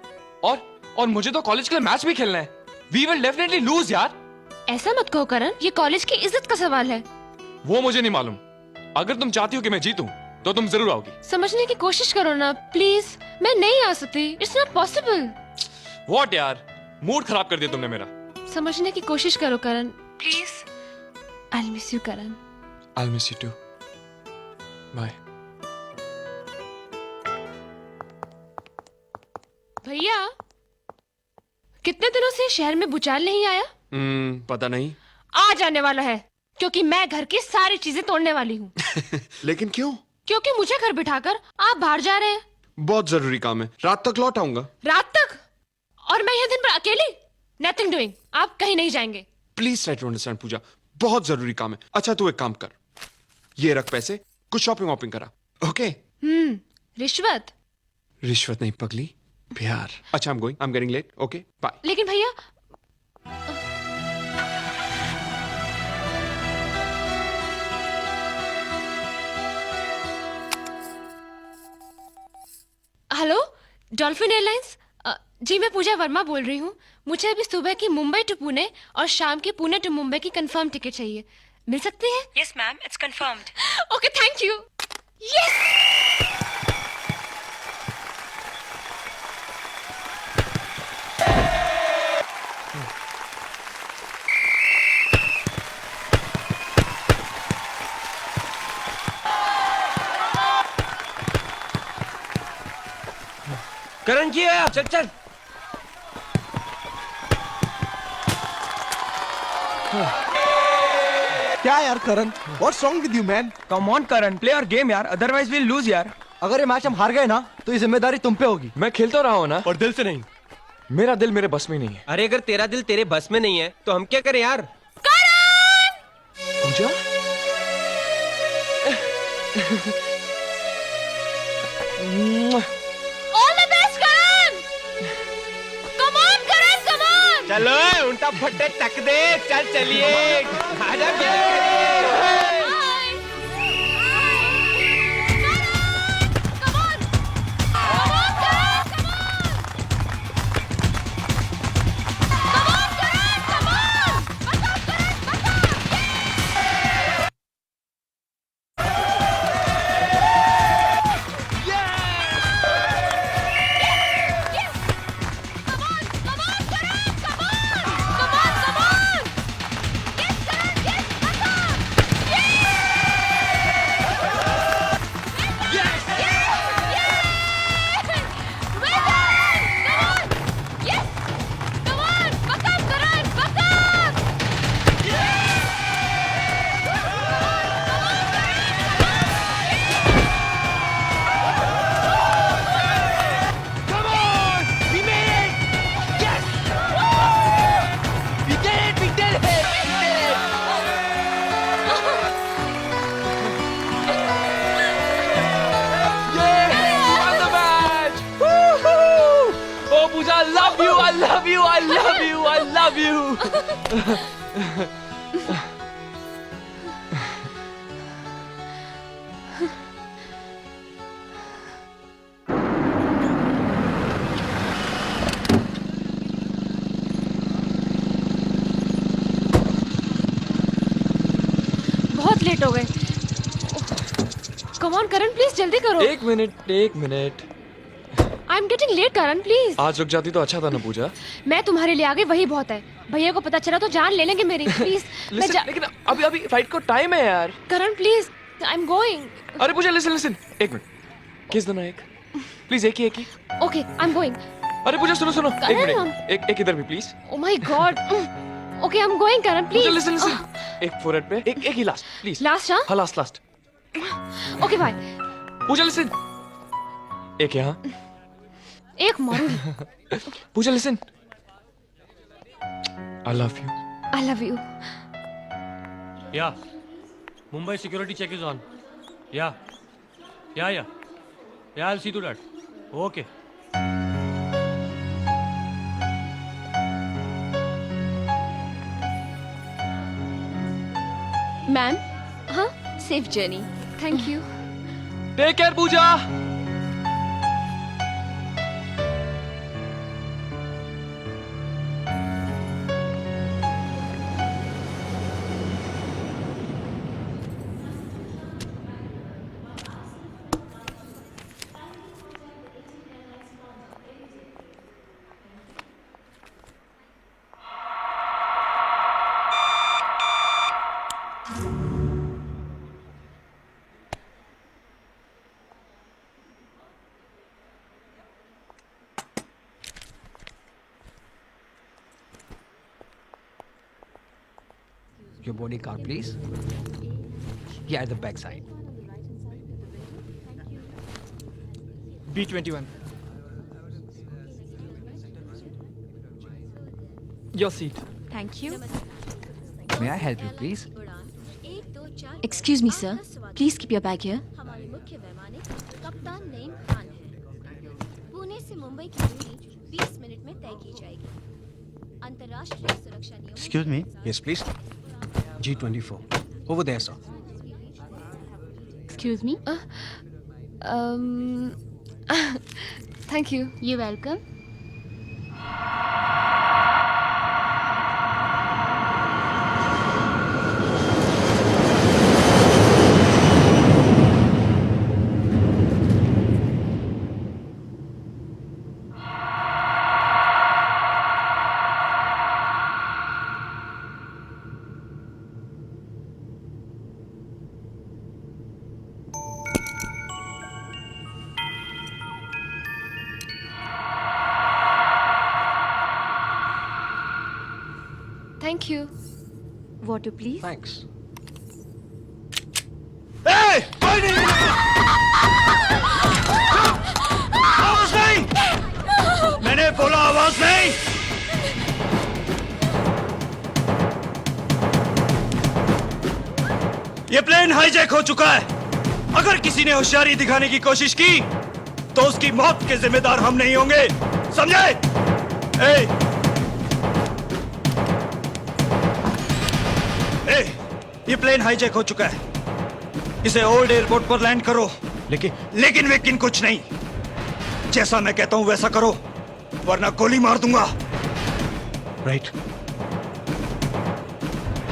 और मुझे तो कॉलेज के लिए मैच भी खेलना है। वी विल डेफिनेटली लूज यार। ऐसा मत कहो करण, ये कॉलेज की इज्जत का सवाल है। वो मुझे नहीं मालूम। अगर तुम चाहती हो कि मैं जीतूं तो तुम जरूर आओगी। समझने की कोशिश करो ना प्लीज। मैं नहीं आ सकती, इट्स नॉट पॉसिबल। व्हाट यार, मूड खराब कर दिया तुमने मेरा। समझने की कोशिश करो Karan please. I will miss you Karan. I'll miss you too. Bye. भैया कितने दिनों से शहर में भूचाल नहीं आया? पता नहीं। आ जाने वाला है, क्योंकि मैं घर की सारी चीजें तोड़ने वाली हूँ। लेकिन क्यों? क्योंकि मुझे घर बिठाकर आप बाहर जा रहे हैं। बहुत जरूरी काम है, रात तक लौट आऊंगा। रात तक? और मैं यहाँ दिन भर अकेली? Nothing doing. आप कहीं नहीं जाएंगे। प्लीज ट्राई टू अंडरस्टैंड पूजा, बहुत जरूरी काम है। अच्छा तू एक काम कर, ये रख पैसे, कुछ शॉपिंग वॉपिंग करा। ओके? रिश्वत? रिश्वत नहीं पगली, प्यार। अच्छा I am getting late. Okay bye. लेकिन भैया हेलो, डॉल्फिन एयरलाइंस? जी मैं पूजा वर्मा बोल रही हूँ। मुझे अभी सुबह की मुंबई टू पुणे और शाम की पुणे टू मुंबई की कंफर्म टिकट चाहिए। मिल सकती है? Yes ma'am, it's confirmed. Okay thank you. Yes. Karan की है, चल चल। क्या यार Karan, what's wrong with you man? Come on Karan, play और गेम यार, अदरवाइज विल लूज यार। अगर ये मैच हम हार गए ना तो ये जिम्मेदारी तुम पे होगी। मैं खेलता रहा हूँ ना, और दिल से नहीं। मेरा दिल मेरे बस में नहीं है। अरे अगर तेरा दिल तेरे बस में नहीं है तो हम क्या करें यार? Pooja? All the best Karan. Come on Karan, come on. चलो उल्टा फट्टे टक दे, चल चलिए। आजा बहुत लेट हो गए। कम ऑन करण, प्लीज जल्दी करो। एक minute. I am getting late Karan, please. आज रुक जाती तो अच्छा था ना पूजा। मैं तुम्हारे लिए आ गई, वही बहुत है। भैया को पता चला तो जान ले लेंगे मेरी। प्लीज लेकिन अभी फ्लाइट को टाइम है यार। करण प्लीज, आई एम गोइंग। अरे पूजा लिसन, एक मिनट। किस देना एक, प्लीज एक ही। Okay, I am going. अरे पूजा सुनो, एक मिनट, एक इधर भी please. Oh my god. Okay, I am going Karan, please. Listen, एक फोरहेड पे, एक ही लास्ट प्लीज। लास्ट? हाँ last. Okay bye. Pooja listen, एक यहाँ, एक मारूंगी। Pooja listen, I love you. I love you. Yeah. Mumbai security check is on. Yeah. Yeah, I'll see to that. Okay. Ma'am, हाँ, safe journey. Thank you. Take care Pooja. Your body car, please. Yeah, at the back side. B21. Your seat. Thank you. May I help you, please? Excuse me, sir. Please keep your bag here. हमारे मुख्य वैमानिक कप्तान नईम खान हैं। पुणे से मुंबई की दूरी 20 मिनट में तय की जाएगी। अंतर्राष्ट्रीय सुरक्षा नियमों Excuse me. Yes, please. G24. Over there, sir. Excuse me. Thank you. You're welcome. Thank you. Water, please. Thanks. Hey! कोई नहीं! आवाज नहीं! मैंने बोला आवाज नहीं! ये प्लेन हाईजैक हो चुका है। अगर किसी ने होशियारी दिखाने की कोशिश की तो उसकी मौत के जिम्मेदार हम नहीं होंगे, समझे? ये प्लेन हाईजैक हो चुका है। इसे ओल्ड एयरपोर्ट पर लैंड करो। लेकिन कुछ नहीं। जैसा मैं कहता हूं वैसा करो, वरना गोली मार दूंगा। राइट।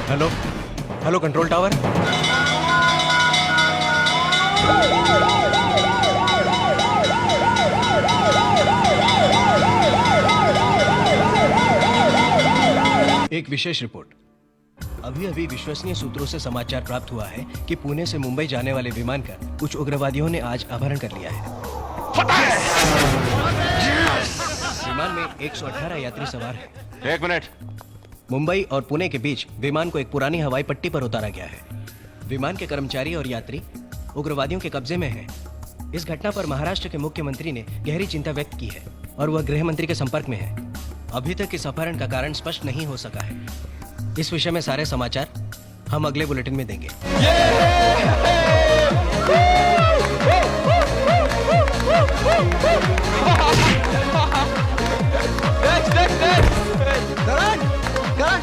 Hello control tower. एक विशेष रिपोर्ट। अभी विश्वसनीय सूत्रों से समाचार प्राप्त हुआ है कि पुणे से मुंबई जाने वाले विमान का कुछ उग्रवादियों ने आज अपहरण कर लिया है। विमान में 118 यात्री सवार हैं। एक मिनट। मुंबई और पुणे के बीच विमान को एक पुरानी हवाई पट्टी पर उतारा गया है। विमान के कर्मचारी और यात्री उग्रवादियों के कब्जे में हैं। इस घटना पर महाराष्ट्र के मुख्यमंत्री ने गहरी चिंता व्यक्त की है और वह गृह मंत्री के संपर्क में है। अभी तक इस अपहरण का कारण स्पष्ट नहीं हो सका है। इस विषय में सारे समाचार हम अगले बुलेटिन में देंगे। करण,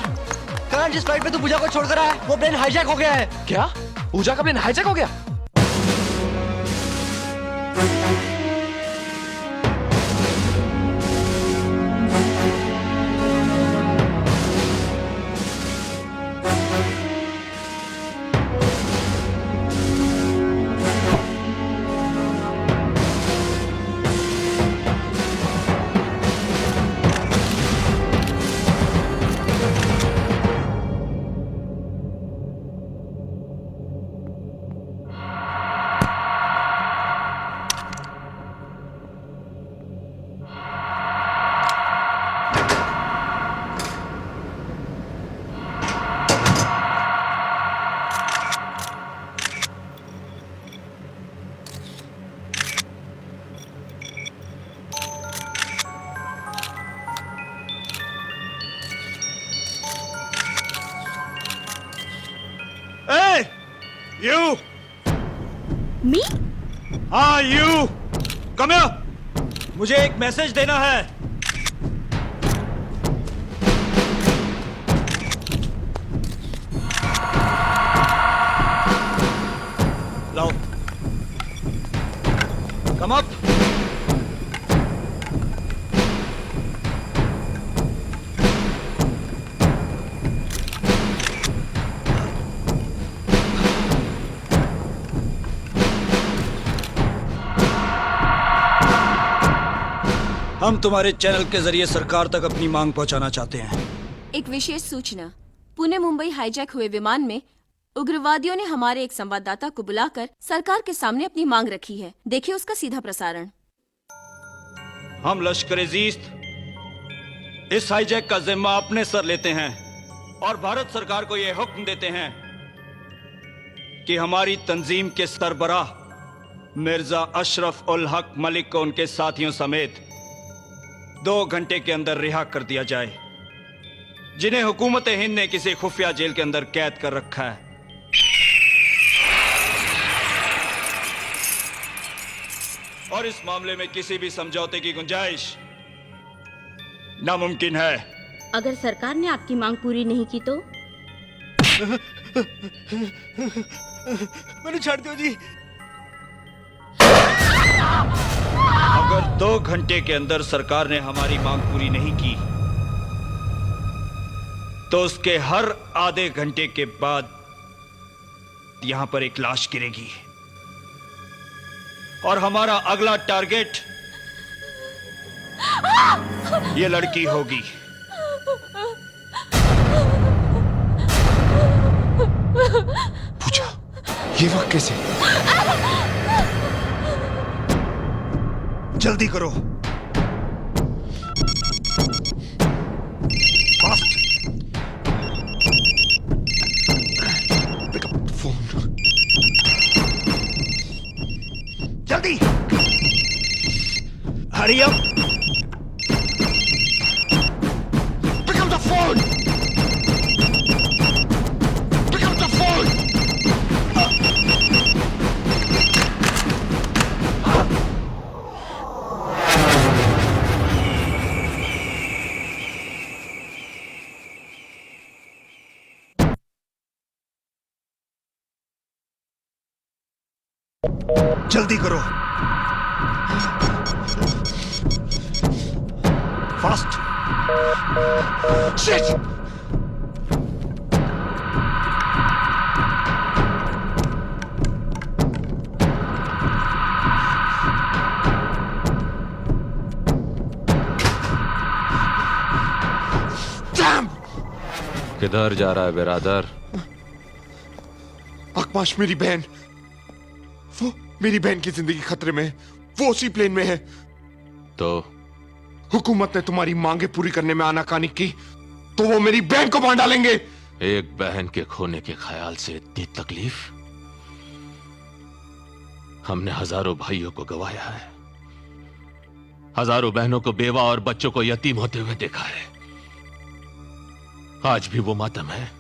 करण, जिस फ्लाइट पे तू पूजा को छोड़कर आया वो प्लेन हाईजैक हो गया है। क्या? पूजा का प्लेन हाईजैक हो गया? You! Me? हाँ, you! Come here! मुझे एक मैसेज देना है। लाओ। Come up! हम तुम्हारे चैनल के जरिए सरकार तक अपनी मांग पहुंचाना चाहते हैं। एक विशेष सूचना। पुणे मुंबई हाईजैक हुए विमान में उग्रवादियों ने हमारे एक संवाददाता को बुलाकर सरकार के सामने अपनी मांग रखी है। देखिए उसका सीधा प्रसारण। हम लश्कर-ए-जीस्त इस हाईजैक का जिम्मा अपने सर लेते हैं और भारत सरकार को यह हुक्म देते हैं कि हमारी तंजीम के सरबराह मिर्जा अशरफ उल हक मलिक को उनके साथियों समेत 2 घंटे के अंदर रिहा कर दिया जाए, जिन्हें हुकूमत हिंद ने किसी खुफिया जेल के अंदर कैद कर रखा है। और इस मामले में किसी भी समझौते की गुंजाइश नामुमकिन है। अगर सरकार ने आपकी मांग पूरी नहीं की तो? मैंने छाड़ दिया जी। अगर 2 घंटे के अंदर सरकार ने हमारी मांग पूरी नहीं की तो उसके हर आधे घंटे के बाद यहां पर एक लाश गिरेगी और हमारा अगला टारगेट ये लड़की होगी। पूजा, ये वक्त कैसे? जल्दी करो। फास्ट। Pick up phone. जल्दी। Hurry up. Pick up the phone. Pick up the phone. जल्दी करो। फास्ट। शिट! किधर जा रहा है बिरादर? आकाश, मेरी बहन, वो मेरी बहन की जिंदगी खतरे में, वो उसी प्लेन में है। तो हुकूमत ने तुम्हारी मांगे पूरी करने में आनाकानी की तो वो मेरी बहन को मार डालेंगे। एक बहन के खोने के ख्याल से इतनी तकलीफ? हमने हजारों भाइयों को गंवाया है, हजारों बहनों को बेवा और बच्चों को यतीम होते हुए देखा है। आज भी वो मातम है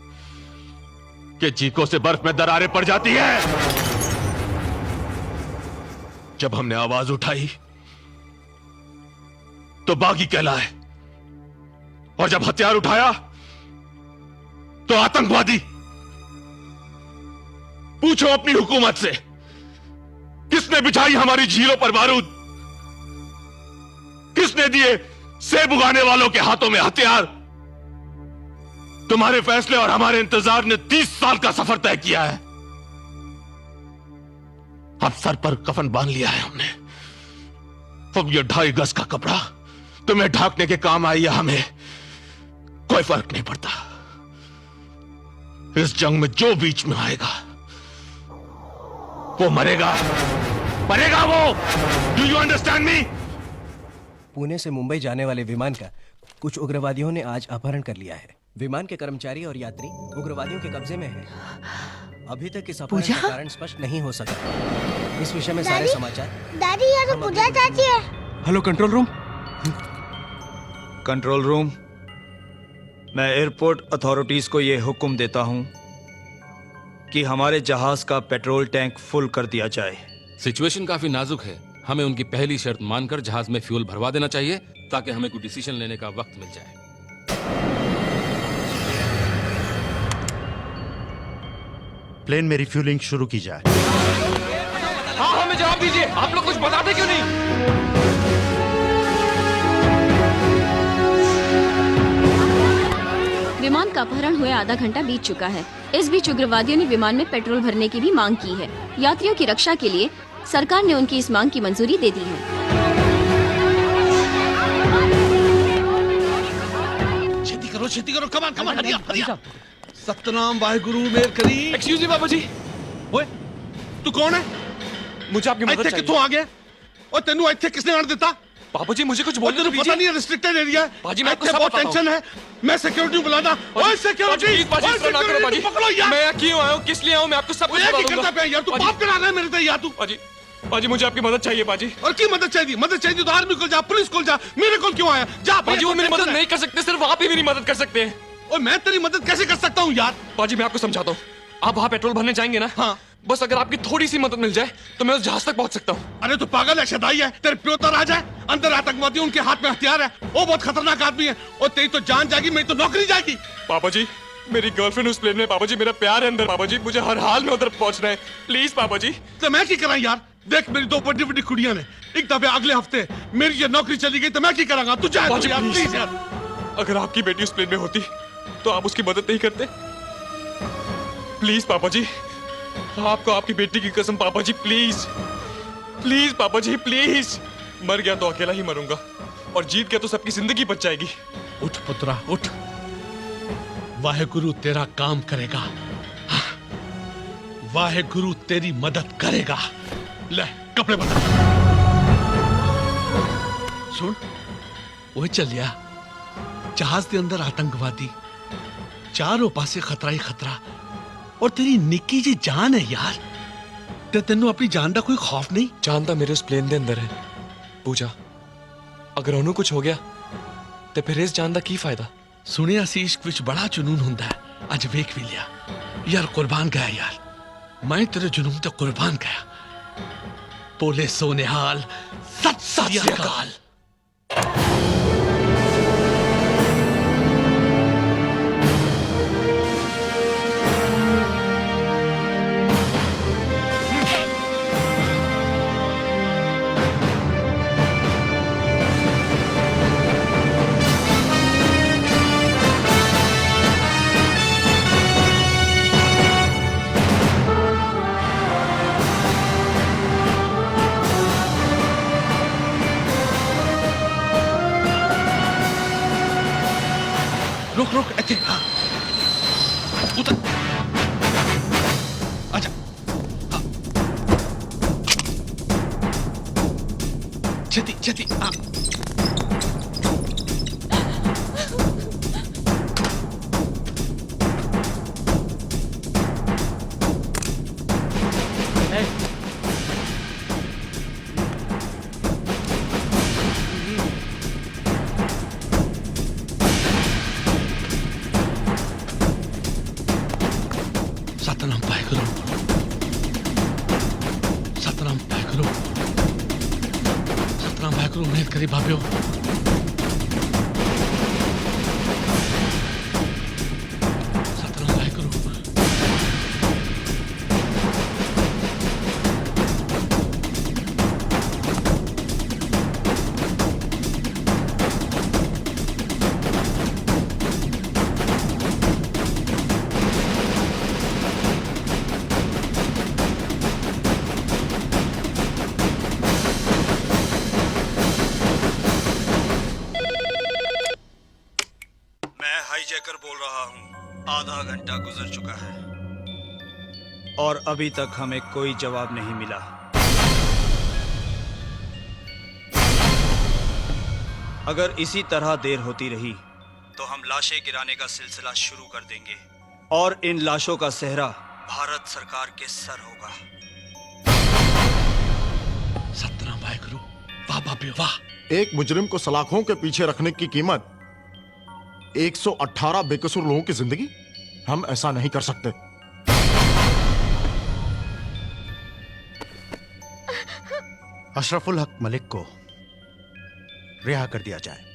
कि चीखों से बर्फ में दरारें पड़ जाती है। जब हमने आवाज उठाई तो बागी कहलाए, और जब हथियार उठाया तो आतंकवादी। पूछो अपनी हुकूमत से, किसने बिछाई हमारी झीलों पर बारूद? किसने दिए सेब उगाने वालों के हाथों में हथियार? तुम्हारे फैसले और हमारे इंतजार ने 30 साल का सफर तय किया है। अब सर पर कफन बांध लिया है हमने। अब ये 2.5 गज का कपड़ा तुम्हें ढांकने के काम आई या हमें, कोई फर्क नहीं पड़ता। इस जंग में जो बीच में आएगा वो मरेगा, मरेगा वो। Do you understand me? Pune से मुंबई जाने वाले विमान का कुछ उग्रवादियों ने आज अपहरण कर लिया है। विमान के कर्मचारी और यात्री उग्रवादियों के कब्जे में हैं। अभी तक इस अपहरण का कारण स्पष्ट नहीं हो सका। इस विषय में सारे समाचार। दादी ये तो पूजा चाची है। Hello control room. Control room, मैं एयरपोर्ट अथॉरिटीज को यह हुक्म देता हूं कि हमारे जहाज का पेट्रोल टैंक फुल कर दिया जाए। सिचुएशन काफी नाजुक है। हमें उनकी पहली शर्त मानकर जहाज में फ्यूल भरवा देना चाहिए ताकि हमें कोई डिसीजन लेने का वक्त मिल जाए। प्लेन में रिफ्यूलिंग शुरू की जाए। हाँ, हमें जवाब दीजिए, आप लोग कुछ बताते क्यों नहीं? विमान का अपहरण हुए आधा घंटा बीत चुका है। इस बीच उग्रवादियों ने विमान में पेट्रोल भरने की भी मांग की है। यात्रियों की रक्षा के लिए सरकार ने उनकी इस मांग की मंजूरी दे दी है। छेती करो, कमान कमान, हरिया। सतनाम वाहेगुरु मेर करी। एक्सक्यूज मी बाबा जी। ओए, तू कौन है? मुझे आपकी मदद चाहिए। कित्थों आ गया? और तेनू इत्थे किसने आने देता? बाबू जी मुझे कुछ बोलने तो पता नहीं है, रिस्ट्रिक्टेड एरिया है। बाजी मैं आपको इत्थे सब बहुत बताता हूं। टेंशन है। मैं सिक्योरिटी बुलाना। ओए सिक्योरिटी, पकड़ो यार। मैं क्यों आया हूं, किस लिए आया हूं, मैं आपको सब कुछ बता दूंगा। करता पे यार, तू पाप करा रहा है मेरे से यार तू। बाजी मुझे आपकी मदद चाहिए बाजी। और की मदद चाहिए? मदद चाहिए तो आर्मी को जा, पुलिस को जा, मेरे को क्यों आया? जा बाजी, वो मेरी मदद नहीं कर सकते, सिर्फ आप ही मेरी मदद कर सकते हैं। और मैं तेरी मदद कैसे कर सकता हूँ यार? बाजी मैं आपको समझाता हूँ। आप वहाँ पेट्रोल भरने जाएंगे ना? हाँ। बस अगर आपकी थोड़ी सी मदद मिल जाए तो मैं उस जहाज तक पहुंच सकता हूँ। अरे तू पागल है, शदाई है? तेरे प्यो तो आ जाए, अंदर आतंकवादी, उनके हाथ में हथियार है, वो बहुत खतरनाक आदमी है। और तेरी तो जान जाएगी, मेरी तो नौकरी जाएगी। पापा जी मेरी गर्लफ्रेंड उस प्लेन में। पापा जी मेरा प्यार है अंदर। पापा जी मुझे हर हाल में उधर पहुंचना है, प्लीज पापा जी। तो मैं क्या करा यार? देख मेरी 2 बड़ी बड़ी कुड़ियां ने, एक दफे अगले हफ्ते मेरी ये नौकरी चली गई तो मैं क्या करांगा? तू जा यार, प्लीज यार। अगर आपकी बेटी उस प्लेन में होती तो आप उसकी मदद नहीं करते? प्लीज पापा जी, आपको आपकी बेटी की कसम पापा जी, प्लीज प्लीज पापा जी प्लीज। मर गया तो अकेला ही मरूंगा और जीत गया तो सबकी जिंदगी बच जाएगी। उठ पुत्रा उठ, वाहेगुरु तेरा काम करेगा। हाँ, वाहेगुरु तेरी मदद करेगा। ले कपड़े बदल। सुन, वो चलिया जहाज के अंदर आतंकवादी, चारों पासे खतरा ही खतरा, और तेरी निक्की जी जान है यार। ते तेनू अपनी जान का कोई खौफ नहीं? जान तो मेरे उस प्लेन के अंदर है पूजा। अगर उन्होंने कुछ हो गया तो फिर इस जान का की फायदा? सुनिया सी इश्क विच बड़ा जुनून हुंदा है, अज वेख भी लिया यार। कुर्बान गया यार, मैं तेरे जुनून ते कुर्बान गया। बोले सोनेहाल, सत श्री अकाल। रुक रुक, अच्छे हाँ उतर, अच्छा हाँ, छेती छेती हाँ। सतनाम वाहेगुरु, सतनाम वाहेगुरु, सतनाम वाहेगुरु। मेहर करी भाभ्यो। सतनाम आधा घंटा गुजर चुका है और अभी तक हमें कोई जवाब नहीं मिला। अगर इसी तरह देर होती रही तो हम लाशें गिराने का सिलसिला शुरू कर देंगे और इन लाशों का सेहरा भारत सरकार के सर होगा। सतनाम वाहेगुरु, वाह बाबे वाह। एक मुजरिम को सलाखों के पीछे रखने की कीमत 118 बेकसूर लोगों की जिंदगी। हम ऐसा नहीं कर सकते। अशरफुल हक मलिक को रिहा कर दिया जाए।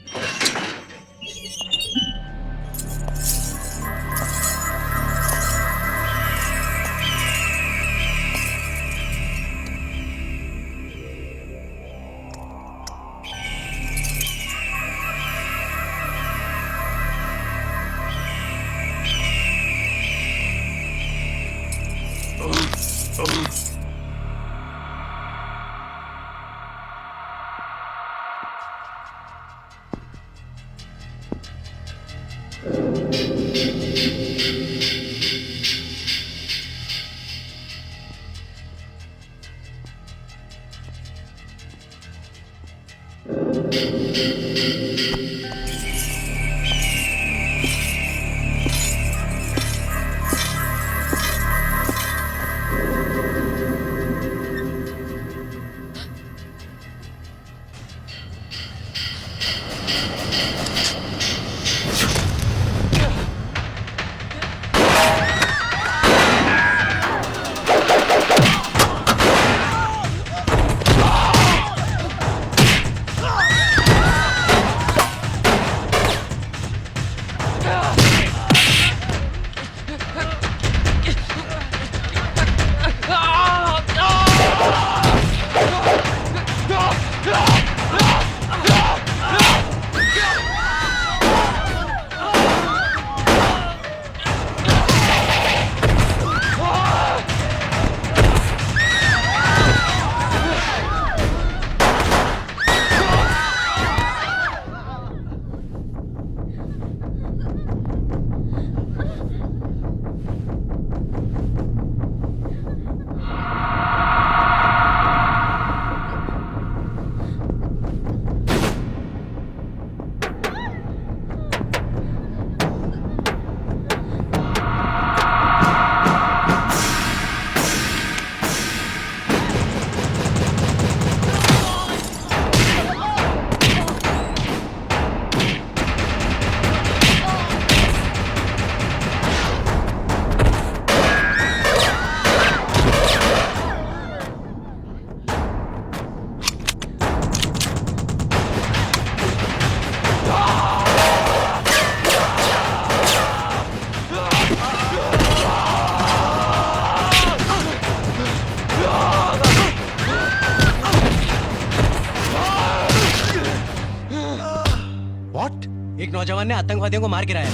नौजवान ने आतंकवादियों को मार गिराया।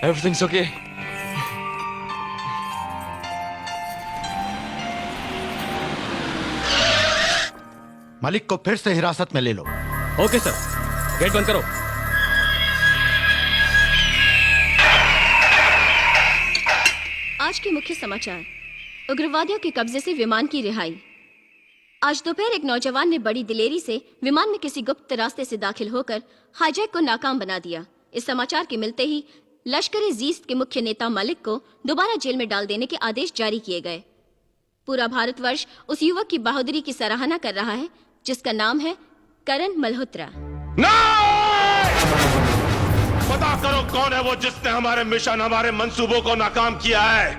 Everything's okay. मलिक को फिर से हिरासत में ले लो। ओके सर, गेट बंद करो। आज के मुख्य समाचार। उग्रवादियों के कब्जे से विमान की रिहाई। आज दोपहर एक नौजवान ने बड़ी दिलेरी से विमान में किसी गुप्त रास्ते से दाखिल होकर हाईजैक को नाकाम बना दिया। इस समाचार के मिलते ही लश्कर-ए-जीस्त के मुख्य नेता मलिक को दोबारा जेल में डाल देने के आदेश जारी किए गए। पूरा भारतवर्ष उस युवक की बहादुरी की सराहना कर रहा है जिसका नाम है करण मल्होत्रा। पता करो कौन है वो जिसने हमारे मिशन, हमारे मंसूबों को नाकाम किया है।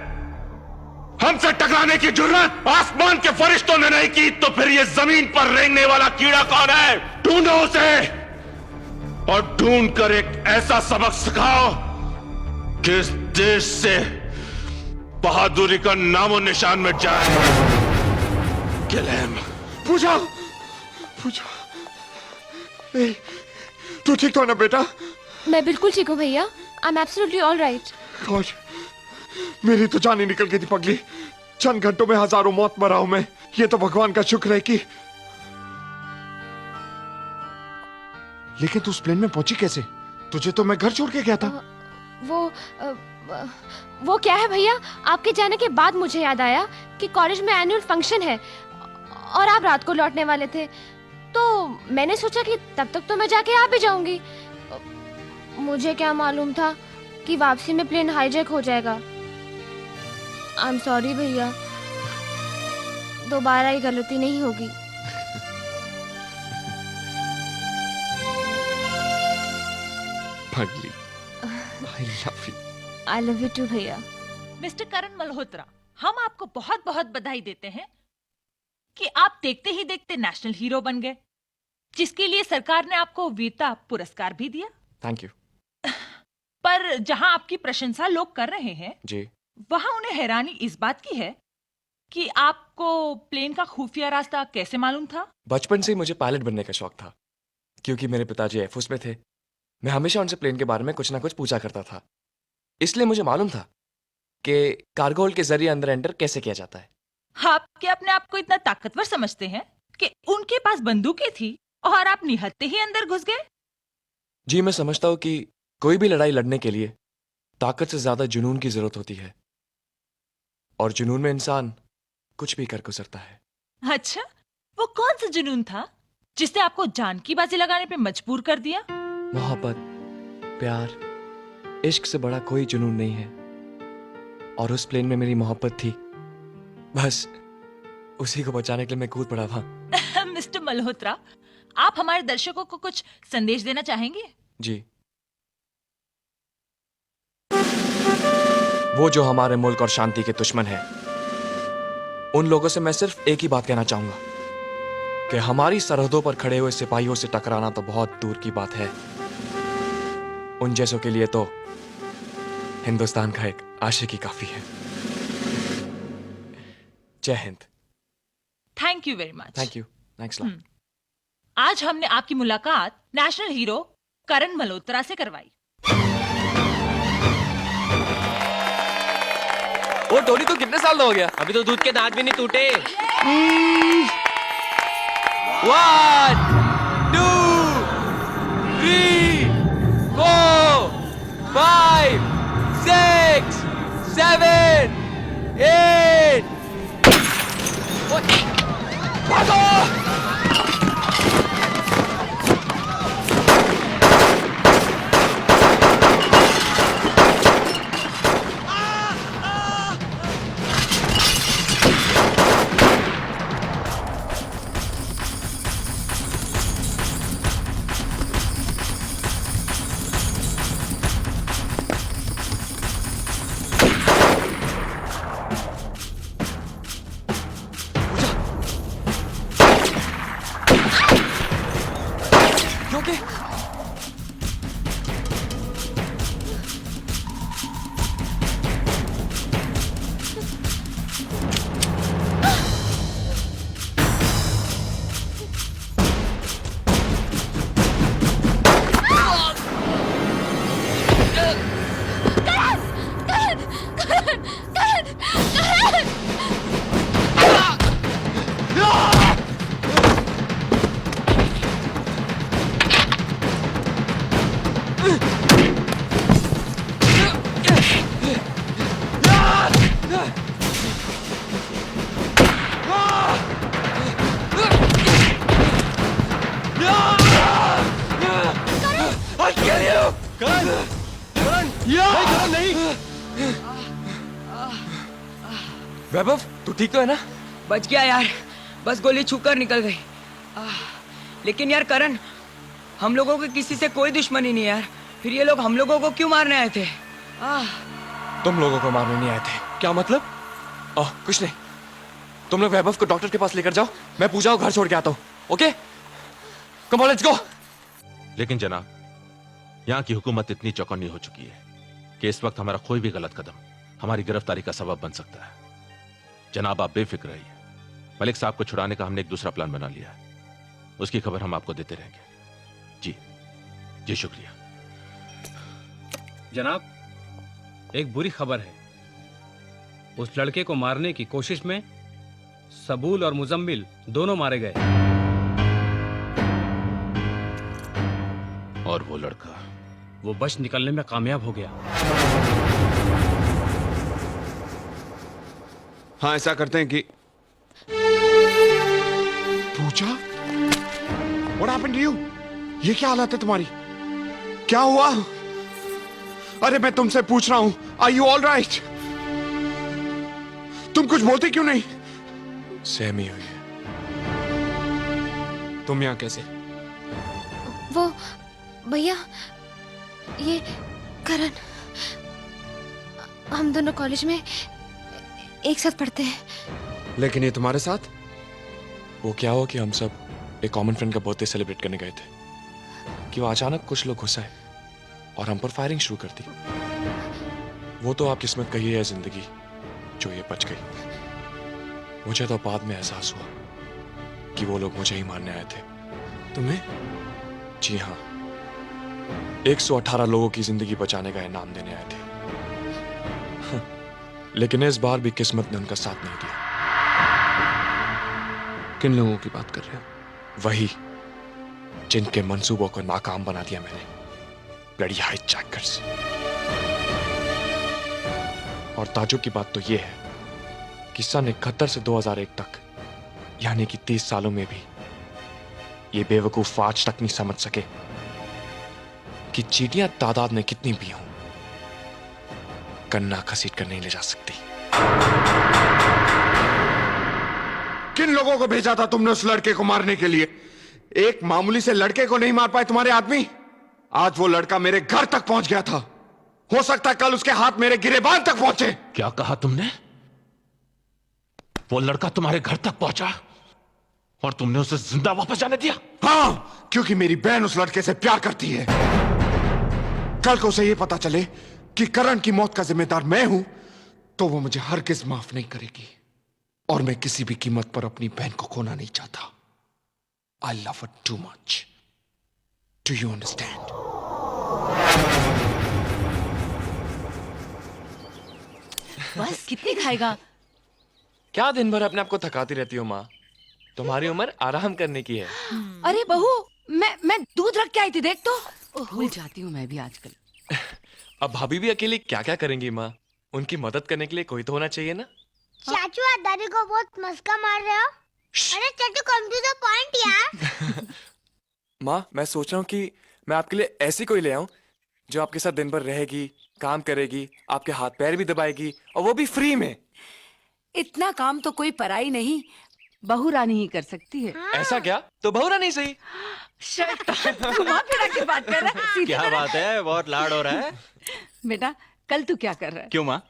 हमसे टकराने की जुर्रत आसमान के फरिश्तों ने नहीं की, तो फिर ये जमीन पर रेंगने वाला कीड़ा कौन है? ढूंढो उसे और ढूंढ कर एक ऐसा सबक सिखाओ कि इस देश से बहादुरी का नामो निशान मिट जाए। Kill him. पूजा, पूजा, ए, तू ठीक तो है ना बेटा? मैं बिल्कुल ठीक हूँ भैया। I am absolutely all right. God, मेरी तो जान ही निकल गई थी पगली। चंद घंटों में हजारों मौत मरा हूं मैं। ये तो भगवान का शुक्र है कि। लेकिन तू उस प्लेन में पहुंची कैसे? तुझे तो मैं घर छोड़ के गया था। वो क्या है भैया, आपके जाने के बाद मुझे याद आया कि कॉलेज में एनुअल फंक्शन है और आप रात को लौटने वाले थे, तो मैंने सोचा कि तब तक तो मैं जाके आ भी जाऊंगी। मुझे क्या मालूम था कि वापसी में प्लेन हाईजैक हो जाएगा। आई एम सॉरी भैया, दोबारा ये गलती नहीं होगी। पगली, I love you. I love you too भैया। मिस्टर करण मल्होत्रा, हम आपको बहुत बहुत बधाई देते हैं कि आप देखते ही देखते नेशनल हीरो बन गए, जिसके लिए सरकार ने आपको वीरता पुरस्कार भी दिया। Thank you. पर जहां आपकी प्रशंसा लोग कर रहे हैं, जी, वहां उन्हें हैरानी इस बात की है कि आपको प्लेन का खुफिया रास्ता कैसे मालूम था? बचपन से ही मुझे पायलट बनने का शौक था, क्योंकि मेरे पिताजी एयरफोर्स में थे। मैं हमेशा उनसे प्लेन के बारे में कुछ ना कुछ पूछा करता था, इसलिए मुझे मालूम था कि कार्गो होल्ड के जरिए अंदर एंटर कैसे किया जाता है। आप क्या अपने आप को इतना ताकतवर समझते हैं कि उनके पास बंदूकें थी और आप निहत्ते ही अंदर घुस गए? जी, मैं समझता हूँ कि कोई भी लड़ाई लड़ने के लिए ताकत से ज्यादा जुनून की जरूरत होती है, और जुनून में इंसान कुछ भी कर गुजरता है। अच्छा, वो कौन सा जुनून था जिसने आपको जान की बाजी लगाने पे मजबूर कर दिया? मोहब्बत, प्यार, इश्क से बड़ा कोई जुनून नहीं है, और उस प्लेन में मेरी मोहब्बत थी। बस उसी को बचाने के लिए मैं कूद पड़ा था। मिस्टर मल्होत्रा, आप हमारे दर्शकों को कुछ संदेश देना चाहेंगे? जी, वो जो हमारे मुल्क और शांति के दुश्मन हैं, उन लोगों से मैं सिर्फ एक ही बात कहना चाहूंगा कि हमारी सरहदों पर खड़े हुए सिपाहियों से टकराना तो बहुत दूर की बात है, उन जैसों के लिए तो हिंदुस्तान का एक आशिकी काफी है। जय Hind. Thank you very much. Thank you. Thanks lot. आज हमने आपकी मुलाकात नेशनल हीरो करण मल्होत्रा से करवाई। वो टोनी तो कितने साल का हो गया? अभी तो दूध के दांत भी नहीं टूटे। 1 2 3 4 5 6 7 8 भागो! वैभव, तू ठीक तो है ना? बच गया यार, बस गोली छूकर निकल गई। लेकिन यार करण, हम लोगों को किसी से कोई दुश्मनी नहीं यार, फिर ये लोग हम लोगों को क्यों मारने आए थे? तुम लोगों को मारने नहीं आए थे। क्या मतलब? कुछ नहीं, तुम लोग वैभव को डॉक्टर के पास लेकर जाओ, मैं पूजा को घर छोड़ के आता हूँ। Okay, come on let's go. लेकिन जनाब, यहाँ की हुकूमत इतनी चौकन्नी हो चुकी है कि इस वक्त हमारा कोई भी गलत कदम हमारी गिरफ्तारी का सबब बन सकता है। जनाब आप बेफिक्र रहिए, मलिक साहब को छुड़ाने का हमने एक दूसरा प्लान बना लिया है, उसकी खबर हम आपको देते रहेंगे। जी जी शुक्रिया। जनाब, एक बुरी खबर है। उस लड़के को मारने की कोशिश में सबूल और मुजम्मिल दोनों मारे गए। और वो लड़का? वो बच निकलने में कामयाब हो गया। हाँ, ऐसा करते हैं कि पूजा, What happened to you? ये क्या हालत है तुम्हारी? क्या हुआ? अरे मैं तुमसे पूछ रहा हूं, Are you all right? तुम कुछ बोलते क्यों नहीं? सहमी हुई है। तुम यहाँ कैसे? वो भैया, ये करण, हम दोनों कॉलेज में एक साथ पढ़ते हैं। लेकिन ये तुम्हारे साथ? वो क्या हुआ कि हम सब एक कॉमन फ्रेंड का बर्थडे सेलिब्रेट करने गए थे कि वो अचानक कुछ लोग घुस आए और हम पर फायरिंग शुरू कर दी। वो तो आप किस्मत कही है जिंदगी जो ये बच गई। मुझे तो बाद में एहसास हुआ कि वो लोग मुझे ही मारने आए थे। तुम्हें? जी हाँ, 118 लोगों की जिंदगी बचाने का इनाम देने आए थे। लेकिन इस बार भी किस्मत ने उनका साथ नहीं दिया। किन लोगों की बात कर रहे हो? वही जिनके मंसूबों को नाकाम बना दिया मैंने, ब्लडी हाईजैकर्स। और ताजुब की बात तो यह है कि सन 71 से 2001 तक, यानी कि 30 सालों में भी ये बेवकूफ आज तक नहीं समझ सके कि चींटियां तादाद में कितनी भी हों, कन्ना घसीट कर नहीं ले जा सकती। किन लोगों को भेजा था तुमने उस लड़के को मारने के लिए? एक मामूली से लड़के को नहीं मार पाए तुम्हारे आदमी? आज वो लड़का मेरे घर तक पहुंच गया था। हो सकता है कल उसके हाथ मेरे गिरेबान तक पहुंचे। क्या कहा तुमने? वो लड़का तुम्हारे घर तक पहुंचा और तुमने उसे जिंदा वापस जाने दिया? हाँ, क्योंकि मेरी बहन उस लड़के से प्यार करती है। कल को उसे ये पता चले कि करण की मौत का जिम्मेदार मैं हूं, तो वो मुझे हरगिज माफ नहीं करेगी। और मैं किसी भी कीमत पर अपनी बहन को खोना नहीं चाहता। I love her too much. Do you understand? बस कितनी खाएगा? क्या दिन भर अपने आप को थकाती रहती हो माँ? तुम्हारी उम्र आराम करने की है। अरे बहू, मैं दूध रख के आई थी, देख तो। भूल जाती हूँ मैं भी आजकल। अब भाभी भी अकेले क्या क्या करेंगी माँ? उनकी मदद करने के लिए कोई तो होना चाहिए ना? चाचू, आप दादी को बहुत मस्का मार रहे हो। अरे चाचू, कम टू द पॉइंट यार। माँ, मैं सोच रहा हूँ कि मैं आपके लिए ऐसी कोई ले आऊं जो आपके साथ दिन भर रहेगी, काम करेगी, आपके हाथ पैर भी दबाएगी, और वो भी फ्री में। इतना काम तो कोई पराई नहीं, बहू रानी ही कर सकती है। ऐसा क्या? तो बहू रानी सही। घुमा फिरा के बात कर रहा है। क्या बात है, बहुत लाड हो रहा है। बेटा, कल तू क्या कर रहा है? क्यों माँ?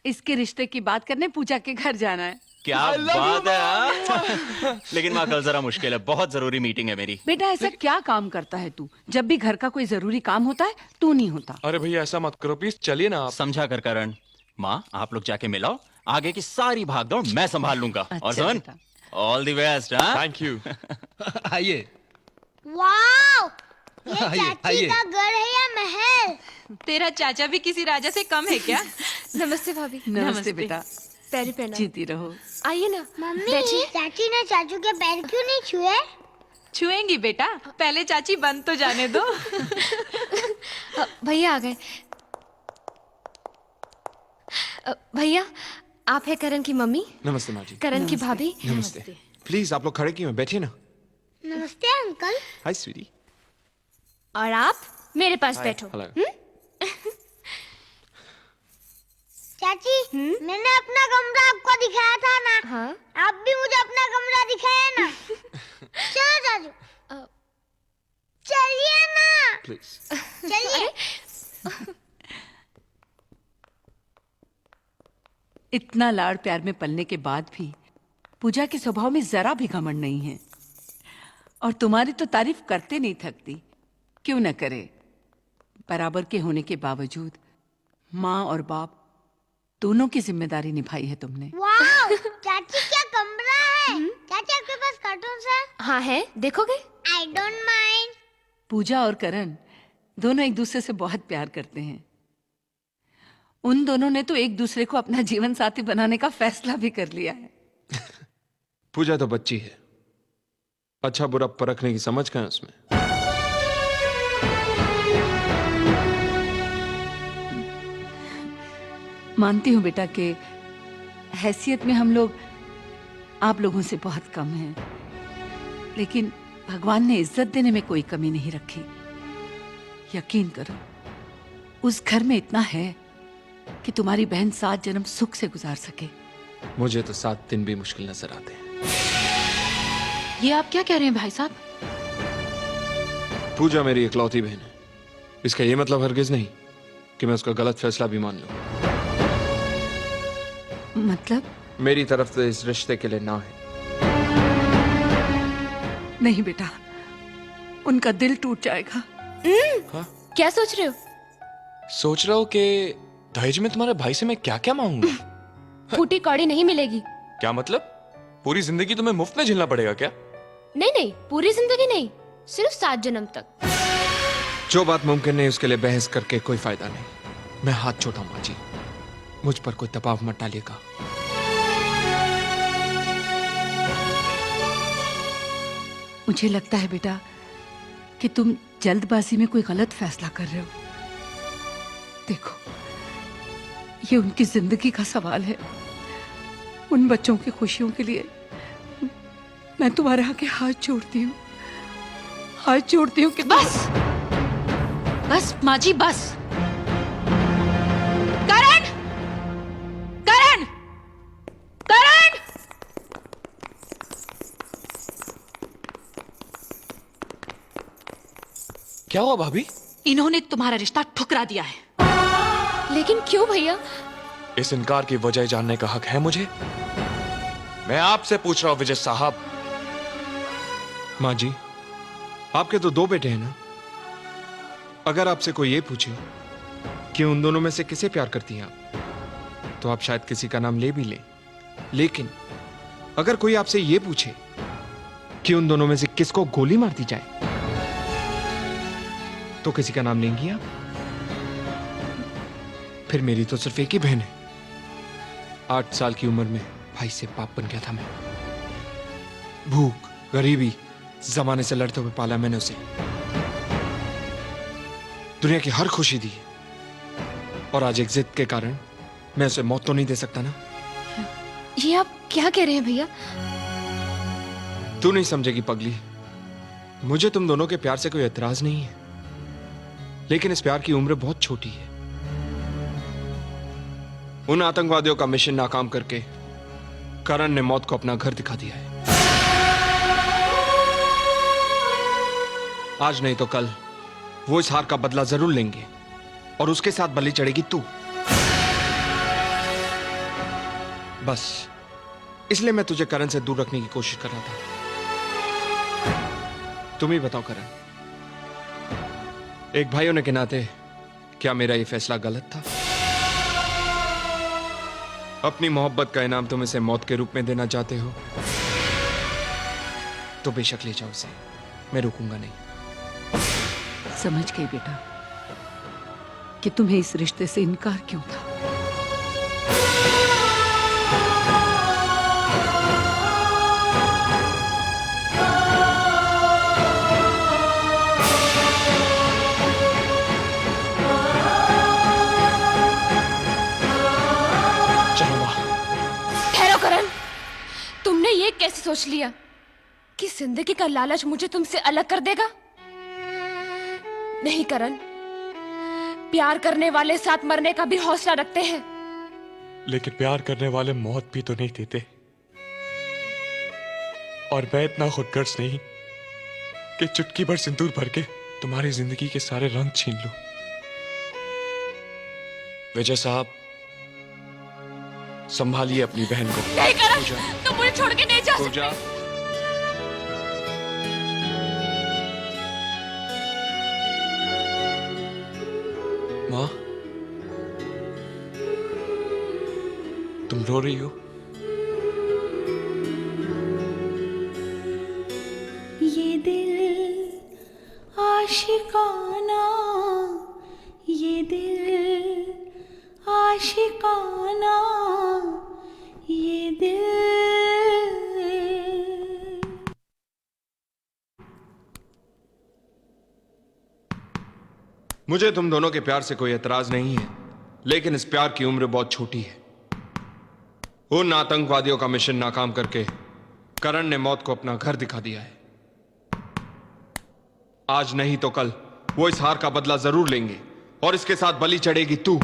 इसके रिश्ते की बात करने पूजा के घर जाना है। क्या बात है हाँ? लेकिन माँ, कल जरा मुश्किल है, बहुत जरूरी मीटिंग है मेरी। बेटा, ऐसा क्या काम करता है तू? जब भी घर का कोई जरूरी काम होता है तू नहीं होता। अरे भैया ऐसा मत करो प्लीज, चलिए ना आप। समझा कर करण। माँ, आप लोग जाके मिलाओ, आगे की सारी भागदौड़ मैं संभाल लूंगा। और सुन, all the best. Thank you. आइए। वाओ, ये आइए, चाची आइए। का घर है या महल? तेरा चाचा भी किसी राजा से कम है क्या? नमस्ते भाभी। नमस्ते बेटा, पैरी पहना। जीती रहो। आइए ना। मम्मी, चाची ने चाचू के पैर क्यों नहीं छुए? छुएंगी बेटा, पहले चाची बंद तो जाने दो। भैया आ गए। भैया, आप है करण की मम्मी? नमस्ते माँ जी। करण की भाभी? नमस्ते। प्लीज आप लोग खड़े क्यों हैं? बैठिए ना। नमस्ते अंकल। हाय स्वीटी। और आप मेरे पास बैठो। हेलो। चाची, मैंने अपना कमरा आपको दिखाया था ना? हाँ। आप भी मुझे अपना कमरा दिखाया ना? चलो चाचू, चलिए ना। प्लीज। चलिए। इतना लाड़ प्यार में पलने के बाद भी पूजा के स्वभाव में जरा भी घमंड नहीं है। और तुम्हारी तो तारीफ करते नहीं थकती। क्यों न करे? बराबर के होने के बावजूद माँ और बाप दोनों की जिम्मेदारी निभाई है तुमने। वाह, चाची क्या कमरा है? चाची आपके पास कार्टून्स है? हाँ है, देखोगे? I don't mind. पूजा और करण दोनों एक दूसरे से बहुत प्यार करते हैं। उन दोनों ने तो एक दूसरे को अपना जीवन साथी बनाने का फैसला भी कर लिया है। पूजा तो बच्ची है, अच्छा बुरा परखने की समझ कहाँ है उसमें। मानती हूँ बेटा कि हैसियत में हम लोग आप लोगों से बहुत कम हैं, लेकिन भगवान ने इज्जत देने में कोई कमी नहीं रखी। यकीन करो, उस घर में इतना है कि तुम्हारी बहन 7 जन्म सुख से गुजार सके। मुझे तो 7 दिन भी मुश्किल नजर आते हैं। ये आप क्या कह रहे हैं भाई साहब? पूजा मेरी इकलौती बहन है, इसका ये मतलब हरगिज नहीं कि मैं उसका गलत फैसला भी मान लूं। मतलब? मेरी तरफ से इस रिश्ते के लिए ना है। नहीं बेटा, उनका दिल टूट जाएगा। क्या सोच रहे हो? सोच रहा हूँ कि दहेज में तुम्हारे भाई से मैं क्या क्या मांगूंगा। फूटी कौड़ी नहीं मिलेगी। क्या मतलब? पूरी जिंदगी तुम्हें मुफ्त में झेलना पड़ेगा क्या? नहीं नहीं, पूरी जिंदगी नहीं, सिर्फ 7 जन्म तक। जो बात मुमकिन नहीं उसके लिए बहस करके कोई फायदा नहीं। मैं हाथ छोड़ा हूं माँ जी, मुझ पर कोई दबाव मत डालिएगा। मुझे लगता है बेटा कि तुम जल्दबाजी में कोई गलत फैसला कर रहे हो। देखो, ये उनकी जिंदगी का सवाल है। उन बच्चों की खुशियों के लिए मैं तुम्हारे आगे हाथ जोड़ती हूँ, हाथ जोड़ती हूँ कि बस बस माँ जी, बस। करण, करण, करण! क्या हुआ भाभी? इन्होंने तुम्हारा रिश्ता ठुकरा दिया है। लेकिन क्यों भैया? इस इनकार की वजह जानने का हक है मुझे? मैं आपसे पूछ रहा हूं विजय साहब। माँ जी, आपके तो 2 बेटे हैं ना। अगर आपसे कोई ये पूछे कि उन दोनों में से किसे प्यार करती हैं आप, तो आप शायद किसी का नाम ले भी लें। लेकिन अगर कोई आपसे ये पूछे कि उन दोनों में से किसको गोली मार दी जाए, तो किसी का नाम लेंगी आप? फिर मेरी तो सिर्फ एक ही बहन है। 8 साल की उम्र में भाई से बाप बन गया था मैं। भूख, गरीबी, जमाने से लड़ते हुए पाला मैंने उसे। दुनिया की हर खुशी दी, और आज एक जिद के कारण मैं उसे मौत तो नहीं दे सकता ना। ये आप क्या कह रहे हैं भैया? तू नहीं समझेगी पगली। मुझे तुम दोनों के प्यार से कोई एतराज नहीं है, लेकिन इस प्यार की उम्र बहुत छोटी है। उन आतंकवादियों का मिशन नाकाम करके करण ने मौत को अपना घर दिखा दिया है। आज नहीं तो कल वो इस हार का बदला जरूर लेंगे, और उसके साथ बलि चढ़ेगी तू। बस इसलिए मैं तुझे करण से दूर रखने की कोशिश कर रहा था। तुम ही बताओ करण, एक भाई होने के नाते क्या मेरा ये फैसला गलत था? अपनी मोहब्बत का इनाम तुम इसे मौत के रूप में देना चाहते हो तो बेशक ले जाओ इसे, मैं रुकूंगा नहीं। समझ गई बेटा कि तुम्हें इस रिश्ते से इनकार क्यों था। ठहरो करण, तुमने ये कैसे सोच लिया कि जिंदगी का लालच मुझे तुमसे अलग कर देगा? नहीं करण, प्यार करने वाले साथ मरने का भी हौसला रखते हैं। लेकिन प्यार करने वाले मौत भी तो नहीं देते। और मैं इतना खुदगर्ज नहीं कि चुटकी भर सिंदूर भर के तुम्हारी जिंदगी के सारे रंग छीन लूं। विजय साहब, संभालिए अपनी बहन को। नहीं करण, तुम मुझे छोड़ के नहीं जा सकते। माँ, तुम रो रही हो? ये दिल आशिकाना, ये दिल आशिकाना, ये दिल। मुझे तुम दोनों के प्यार से कोई एतराज नहीं है, लेकिन इस प्यार की उम्र बहुत छोटी है। उन आतंकवादियों का मिशन नाकाम करके करण ने मौत को अपना घर दिखा दिया है। आज नहीं तो कल वो इस हार का बदला जरूर लेंगे और इसके साथ बलि चढ़ेगी तू।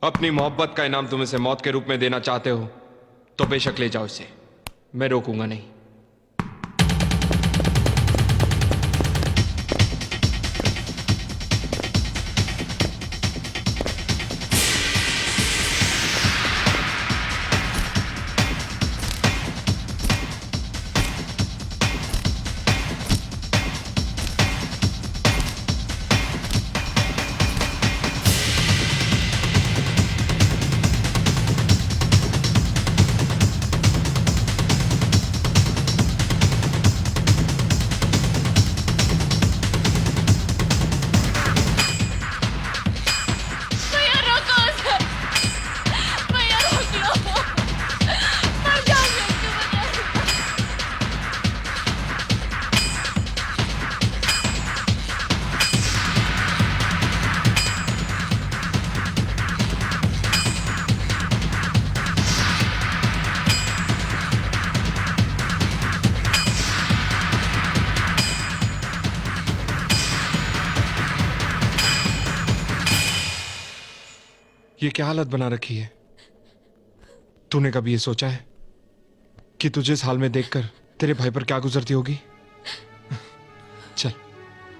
अपनी मोहब्बत का इनाम तुम इसे मौत के रूप में देना चाहते हो तो बेशक ले जाओ इसे, मैं रोकूंगा नहीं। ये क्या हालत बना रखी है? तूने कभी ये सोचा है कि तुझे इस हाल में देखकर तेरे भाई पर क्या गुजरती होगी? चल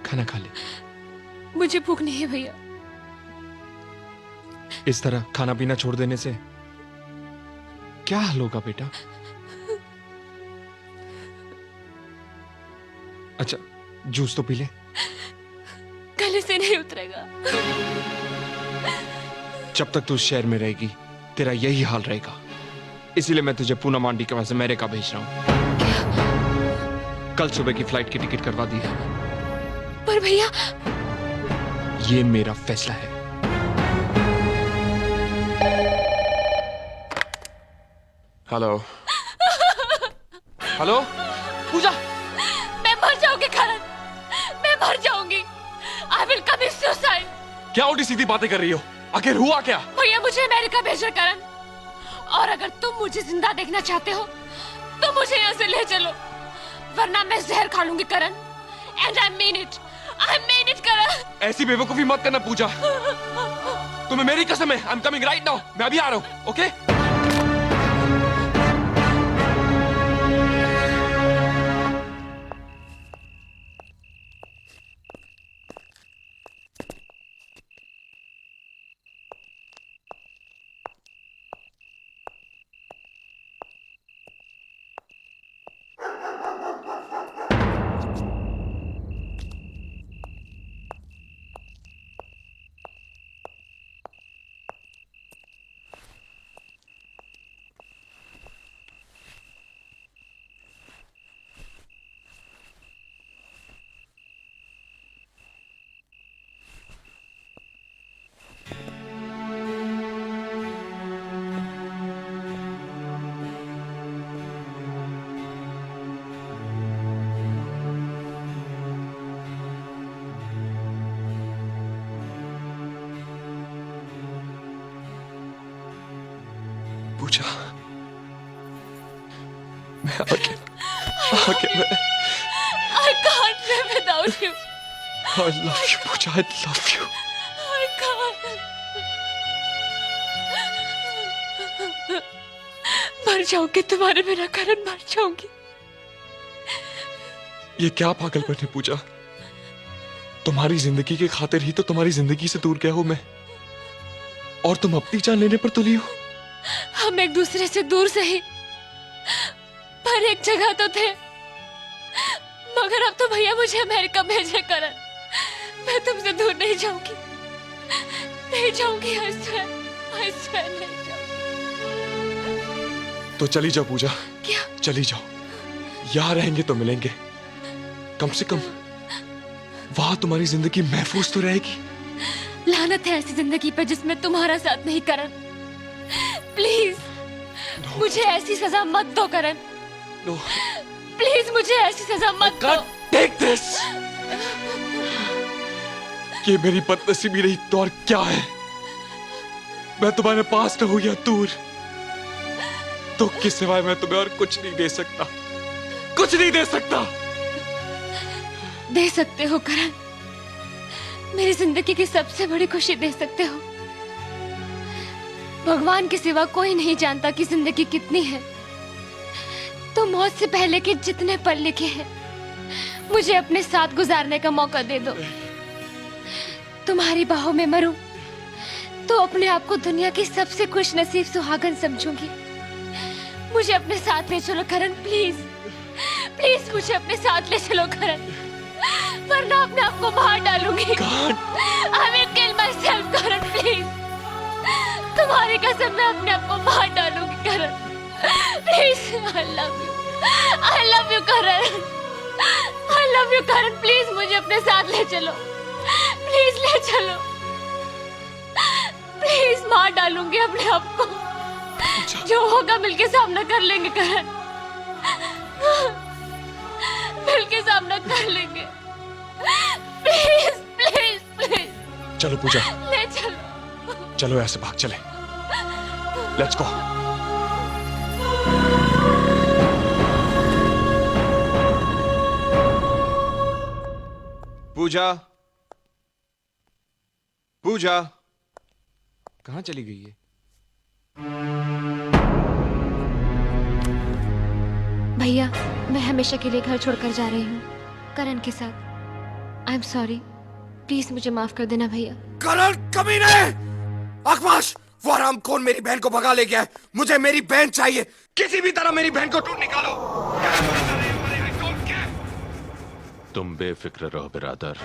खाना खा ले। मुझे भूख नहीं है भैया। इस तरह खाना पीना छोड़ देने से क्या हाल होगा बेटा? अच्छा जूस तो पी ले। गले से नहीं उतरेगा। जब तक तू इस शहर में रहेगी तेरा यही हाल रहेगा, इसीलिए मैं तुझे पूनम आंटी के पास अमेरिका भेज रहा हूं। कल सुबह की फ्लाइट की टिकट करवा दी है। पर भैया ये मेरा फैसला है। हेलो हेलो पूजा, मैं मर जाऊंगी करण, मैं मर जाऊंगी। I will commit suicide. क्या उल्टी सीधी बातें कर रही हो? आखिर हुआ क्या? भैया मुझे अमेरिका भेजो करण, और अगर तुम मुझे जिंदा देखना चाहते हो तो मुझे यहाँ से ले चलो, वरना मैं जहर खा लूंगी करण। एंड आई मीन इट करण। ऐसी बेवकूफी मत करना पूजा। तुम्हें मेरी कसम है। I am coming right now. मैं अभी आ रहा हूँ। ओके पूजा, मैं आगे मैं I can't live without you. I love you Pooja, I love you. I can't. मर जाऊंगी तुम्हारे बिना करण, मर जाऊंगी। ये क्या पागलपन है पूजा? तुम्हारी जिंदगी के खातिर ही तो तुम्हारी जिंदगी से दूर गया हूं मैं, और तुम अपनी जान लेने पर तुली हो। हम एक दूसरे से दूर सही, पर एक जगह तो थे। मगर अब तो भैया मुझे अमेरिका भेजे करण, मैं तुमसे दूर नहीं जाऊंगी, नहीं जाऊंगी। I I swear नहीं जाऊंगी। तो चली जाओ पूजा, क्या? चली जाओ। यहाँ रहेंगे तो मिलेंगे, कम से कम वहां तुम्हारी जिंदगी महफूज तो रहेगी। लानत है ऐसी जिंदगी पर जिसमें तुम्हारा साथ नहीं करण। प्लीज मुझे ऐसी सजा मत दो करण। प्लीज मुझे ऐसी सजा मत दो। Take this. ये मेरी बदनसीबी नहीं तो और क्या है। मैं तुम्हारे पास रहूं या दूर, तो के सिवाय मैं तुम्हें और कुछ नहीं दे सकता, कुछ नहीं दे सकता। दे सकते हो करण, मेरी जिंदगी की सबसे बड़ी खुशी दे सकते हो। भगवान के सिवा कोई नहीं जानता कि जिंदगी कितनी है। तो मौत से पहले के जितने पल लिखे हैं मुझे अपने साथ गुजारने का मौका दे दो। तुम्हारी बाहों में मरूं तो अपने आप को दुनिया की सबसे खुश नसीब सुहागन समझूंगी। मुझे अपने साथ ले चलो करण, प्लीज प्लीज मुझे अपने साथ ले चलो करण, वरना अपने आप को मार डालूंगी। I will kill myself Karan, please. तुम्हारी कसम मैं अपने आप को मार डालूंगी Karan, please. I love you Karan, I love you Karan, please मुझे अपने साथ ले चलो, प्लीज ले चलो, प्लीज। मार डालूंगी अपने आप को, जो होगा मिलके सामना कर लेंगे करण, मिलके सामना कर लेंगे। प्लीज प्लीज प्लीज चलो पूजा, ले चलो। चलो ऐसे भाग चले। Let's go. पूजा, पूजा कहाँ चली गई है? भैया मैं हमेशा के लिए घर छोड़कर जा रही हूँ करण के साथ। आई एम सॉरी, प्लीज मुझे माफ कर देना भैया। करण कमीने! अखबाश, वो हरामखोर मेरी बहन को भगा ले गया है। मुझे मेरी बहन चाहिए। किसी भी तरह मेरी बहन को ढूंढ निकालो। तुम बेफिक्र रहो बिरादर।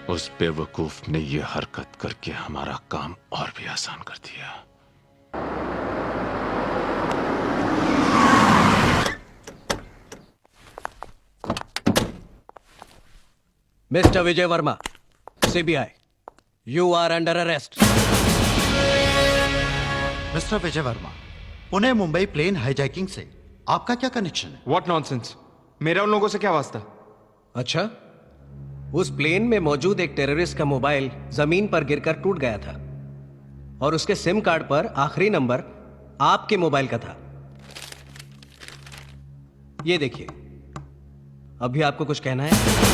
उस बेवकूफ ने यह हरकत करके हमारा काम और भी आसान कर दिया। Mister Vijay Verma, CBI, you are under arrest. Mister Vijay Verma, Pune Mumbai plane hijacking से आपका क्या कनेक्शन है? व्हाट नॉनसेंस, मेरा उन लोगों से क्या वास्ता? अच्छा, उस प्लेन में मौजूद एक टेररिस्ट का मोबाइल जमीन पर गिरकर टूट गया था और उसके सिम कार्ड पर आखिरी नंबर आपके मोबाइल का था। ये देखिए, अभी आपको कुछ कहना है?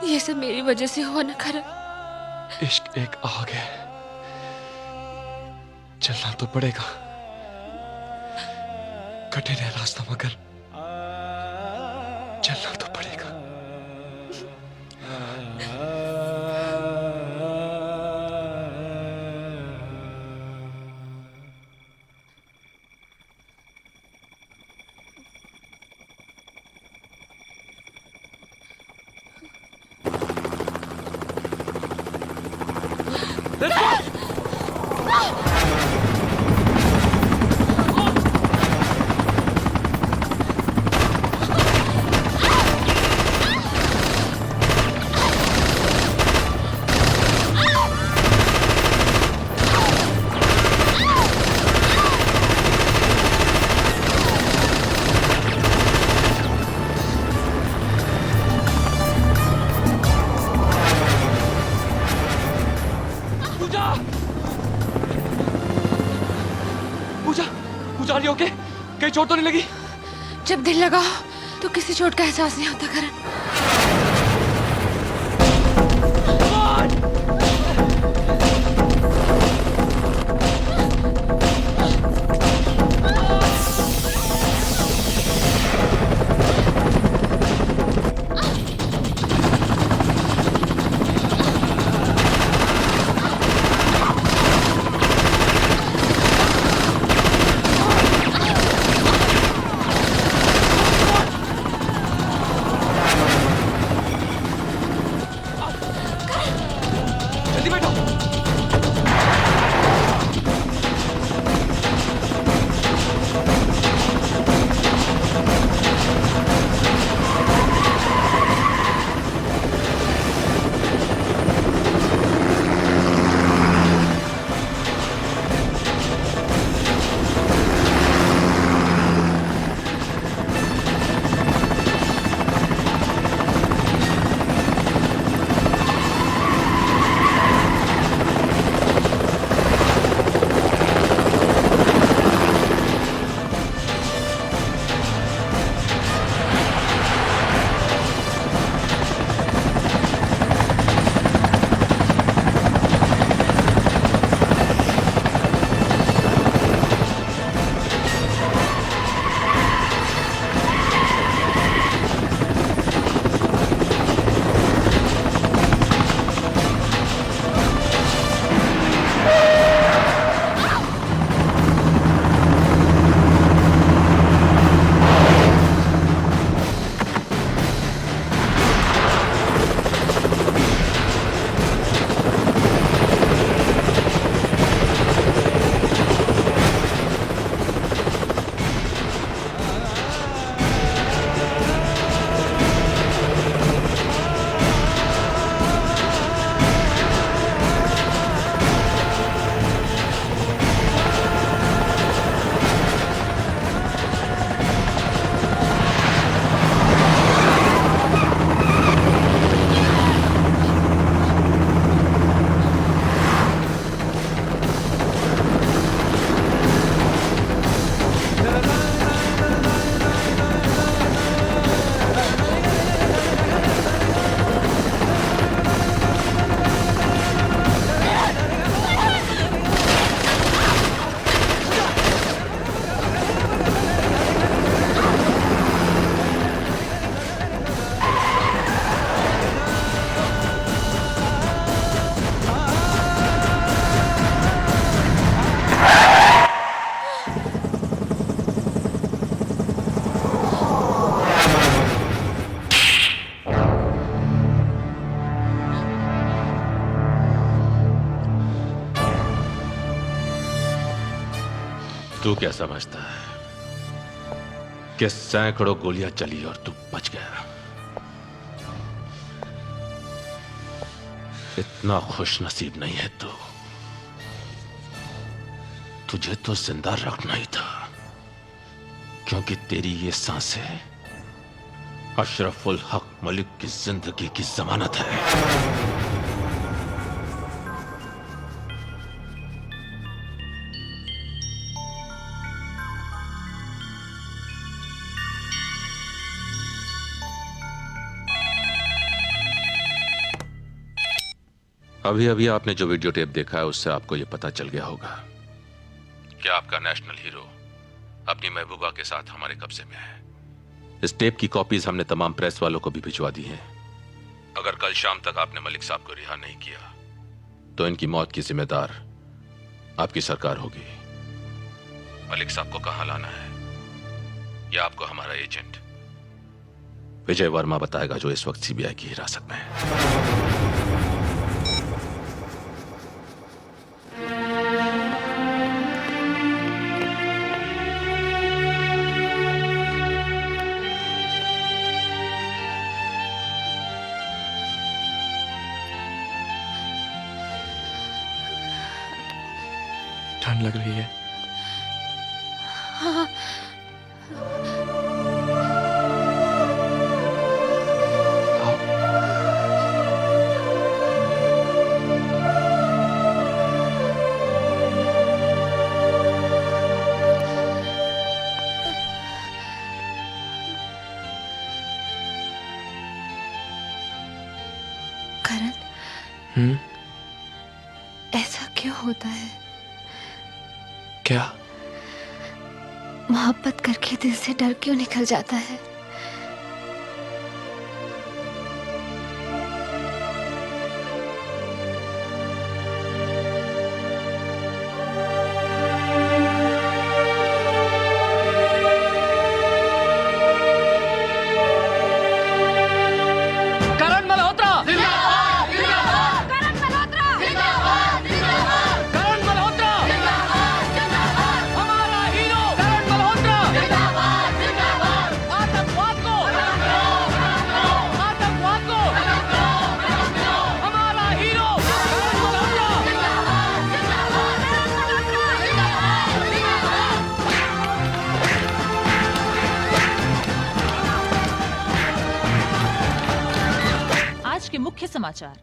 ये सब मेरी वजह से हुआ ना करण। इश्क एक आग है, चलना तो पड़ेगा। कठिन है रास्ता मगर चलना तो पड़ेगा। कहीं चोट तो नहीं लगी? जब दिल लगाओ तो किसी चोट का एहसास नहीं होता करण। जल्दी बैठो। तू क्या समझता है कि सैकड़ों गोलियां चली और तू बच गया? इतना खुश नसीब नहीं है तू। तुझे तो जिंदा रखना ही था, क्योंकि तेरी ये सांसें अशरफुल हक मलिक की जिंदगी की जमानत है। अभी अभी आपने जो वीडियो टेप देखा है उससे आपको यह पता चल गया होगा कि आपका नेशनल हीरो अपनी महबूबा के साथ हमारे कब्जे में है। इस टेप की कॉपीज हमने तमाम प्रेस वालों को भी भिजवा दी हैं। अगर कल शाम तक आपने मलिक साहब को रिहा नहीं किया तो इनकी मौत की जिम्मेदार आपकी सरकार होगी। मलिक साहब को कहां लाना है यह आपको हमारा एजेंट विजय वर्मा बताएगा, जो इस वक्त सीबीआई की हिरासत में है। ठंड लग रही है। हाँ। ऐसा क्यों होता है? क्या? मोहब्बत करके दिल से डर क्यों निकल जाता है? करण मल्होत्रा जिंदाबाद जिंदाबाद करण मल्होत्रा जिंदाबाद जिंदाबाद करण मल्होत्रा जिंदाबाद जिंदाबाद हमारा हीरो करण मल्होत्रा जिंदाबाद जिंदाबाद आतंकवाद को हमारा हीरो करण मल्होत्रा आज के मुख्य समाचार।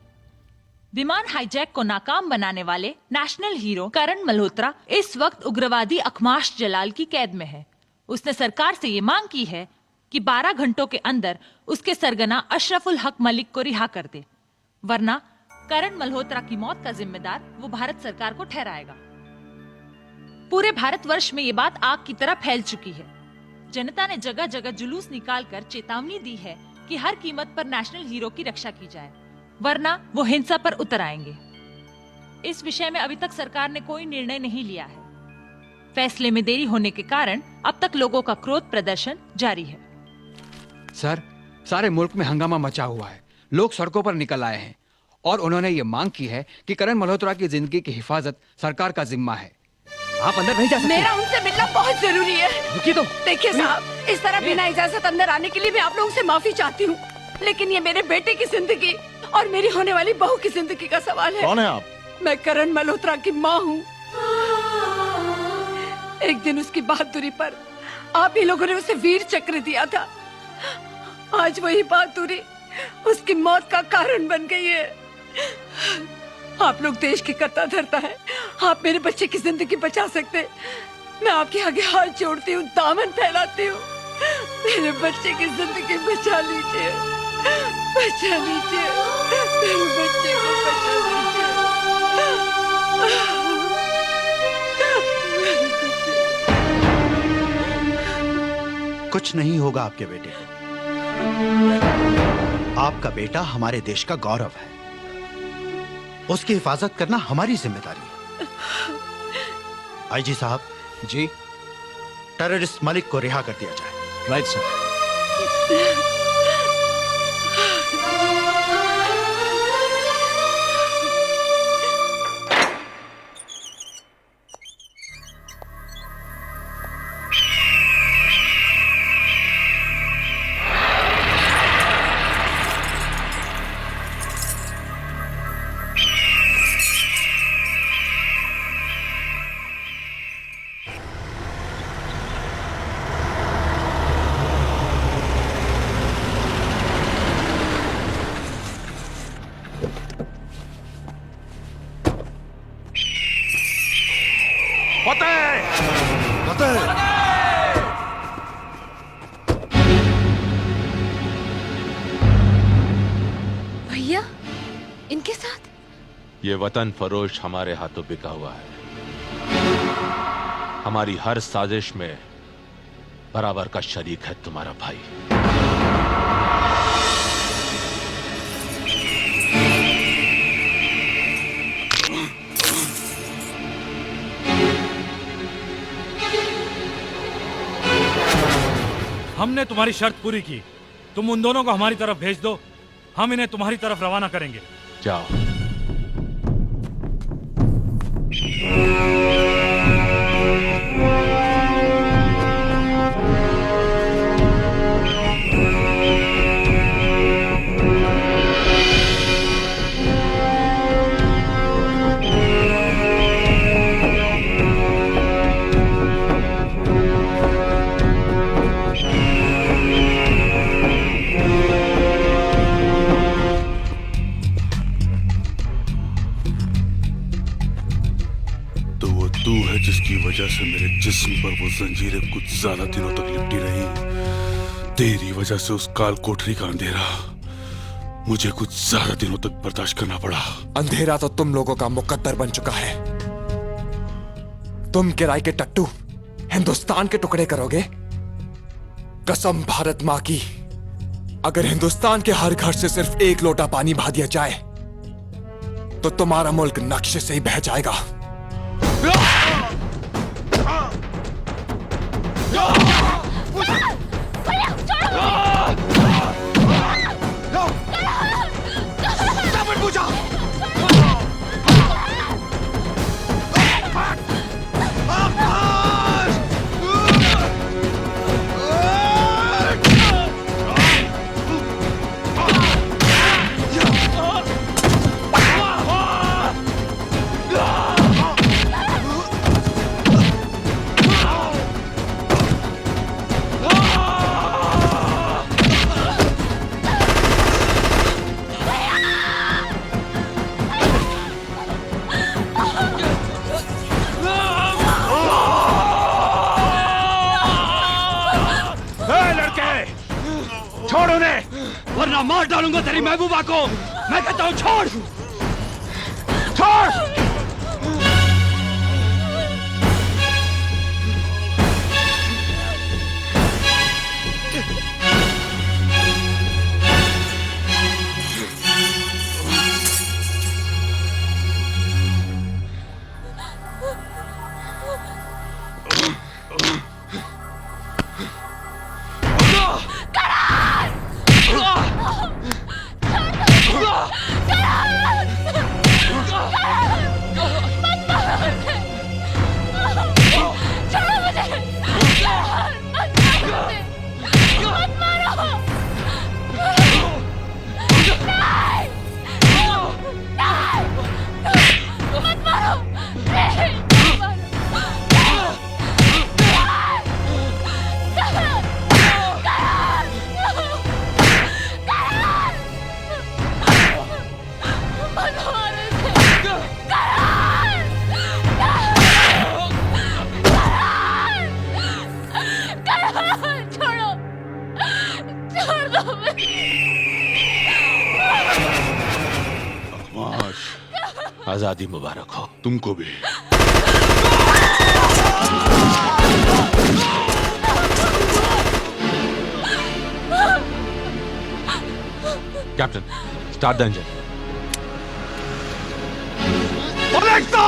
विमान हाईजैक को नाकाम बनाने वाले नेशनल हीरो करण मल्होत्रा इस वक्त उग्रवादी अखमाश जलाल की कैद में है। उसने सरकार से ये मांग की है कि 12 घंटों के अंदर उसके सरगना अशरफुल हक मलिक को रिहा कर दे, वरना करण मल्होत्रा की मौत का जिम्मेदार वो भारत सरकार को ठहराएगा। पूरे भारतवर्ष में ये बात आग की तरह फैल चुकी है। जनता ने जगह जगह जुलूस निकालकर चेतावनी दी है कि हर कीमत पर नेशनल हीरो की रक्षा की जाए, वरना वो हिंसा पर उतर आएंगे। इस विषय में अभी तक सरकार ने कोई निर्णय नहीं लिया है। फैसले में देरी होने के कारण अब तक लोगों का क्रोध प्रदर्शन जारी है। सर, सारे मुल्क में हंगामा मचा हुआ है। लोग सड़कों पर निकल आए हैं और उन्होंने ये मांग की है कि करण मल्होत्रा की जिंदगी की हिफाजत सरकार का जिम्मा है। आप अंदर नहीं जा सकते। मेरा उनसे मिलना बहुत जरूरी है। रुकिए तो। देखिए साहब, इस तरह बिना इजाजत अंदर आने के लिए मैं आप लोगों से माफी चाहती हूँ, लेकिन ये मेरे बेटे की जिंदगी और मेरी होने वाली बहू की जिंदगी का सवाल है। कौन है आप? मैं करण मल्होत्रा की माँ हूँ। एक दिन उसकी बहादुरी पर आप ही लोगों ने उसे वीर चक्र दिया था। आज वही बहादुरी उसकी मौत का कारण बन गई है। आप लोग देश की करता धरता है, आप मेरे बच्चे की जिंदगी बचा सकते। मैं आपके आगे हाथ जोड़ती हूँ, दामन फैलाती हूँ, मेरे बच्चे की जिंदगी बचा लीजिए, बचा लीजिए, मेरे बच्चे को बचा लीजिए। कुछ नहीं होगा आपके बेटे को। आपका बेटा हमारे देश का गौरव है, उसकी हिफाजत करना हमारी जिम्मेदारी है। आईजी साहब जी, टेररिस्ट मलिक को रिहा कर दिया जाए। Right sir. भैया, इनके साथ? ये वतन फरोश हमारे हाथों बिका हुआ है। हमारी हर साजिश में बराबर का शरीक है तुम्हारा भाई। हमने तुम्हारी शर्त पूरी की, तुम उन दोनों को हमारी तरफ भेज दो, हम इन्हें तुम्हारी तरफ रवाना करेंगे। जाओ। जिसकी वजह से मेरे जिस्म पर वो जंजीरें कुछ ज्यादा दिनों तक लिपटी रही। तेरी वजह से उस काल कोठरी का अंधेरा मुझे कुछ ज्यादा दिनों तक बर्दाश्त करना पड़ा। अंधेरा तो तुम लोगों का मुकद्दर बन चुका है। तुम किराए के टट्टू हिंदुस्तान के टुकड़े करोगे? कसम भारत मां की, अगर हिंदुस्तान के हर घर से सिर्फ एक लोटा पानी बहा दिया जाए तो तुम्हारा मुल्क नक्शे से ही बह जाएगा। छोड़ उन्हें, वरना मार डालूंगा तेरी महबूबा को। मैं कहता हूँ छोड़, छोड़। आजादी मुबारक हो। तुमको भी। Captain, start the engine. Alexa!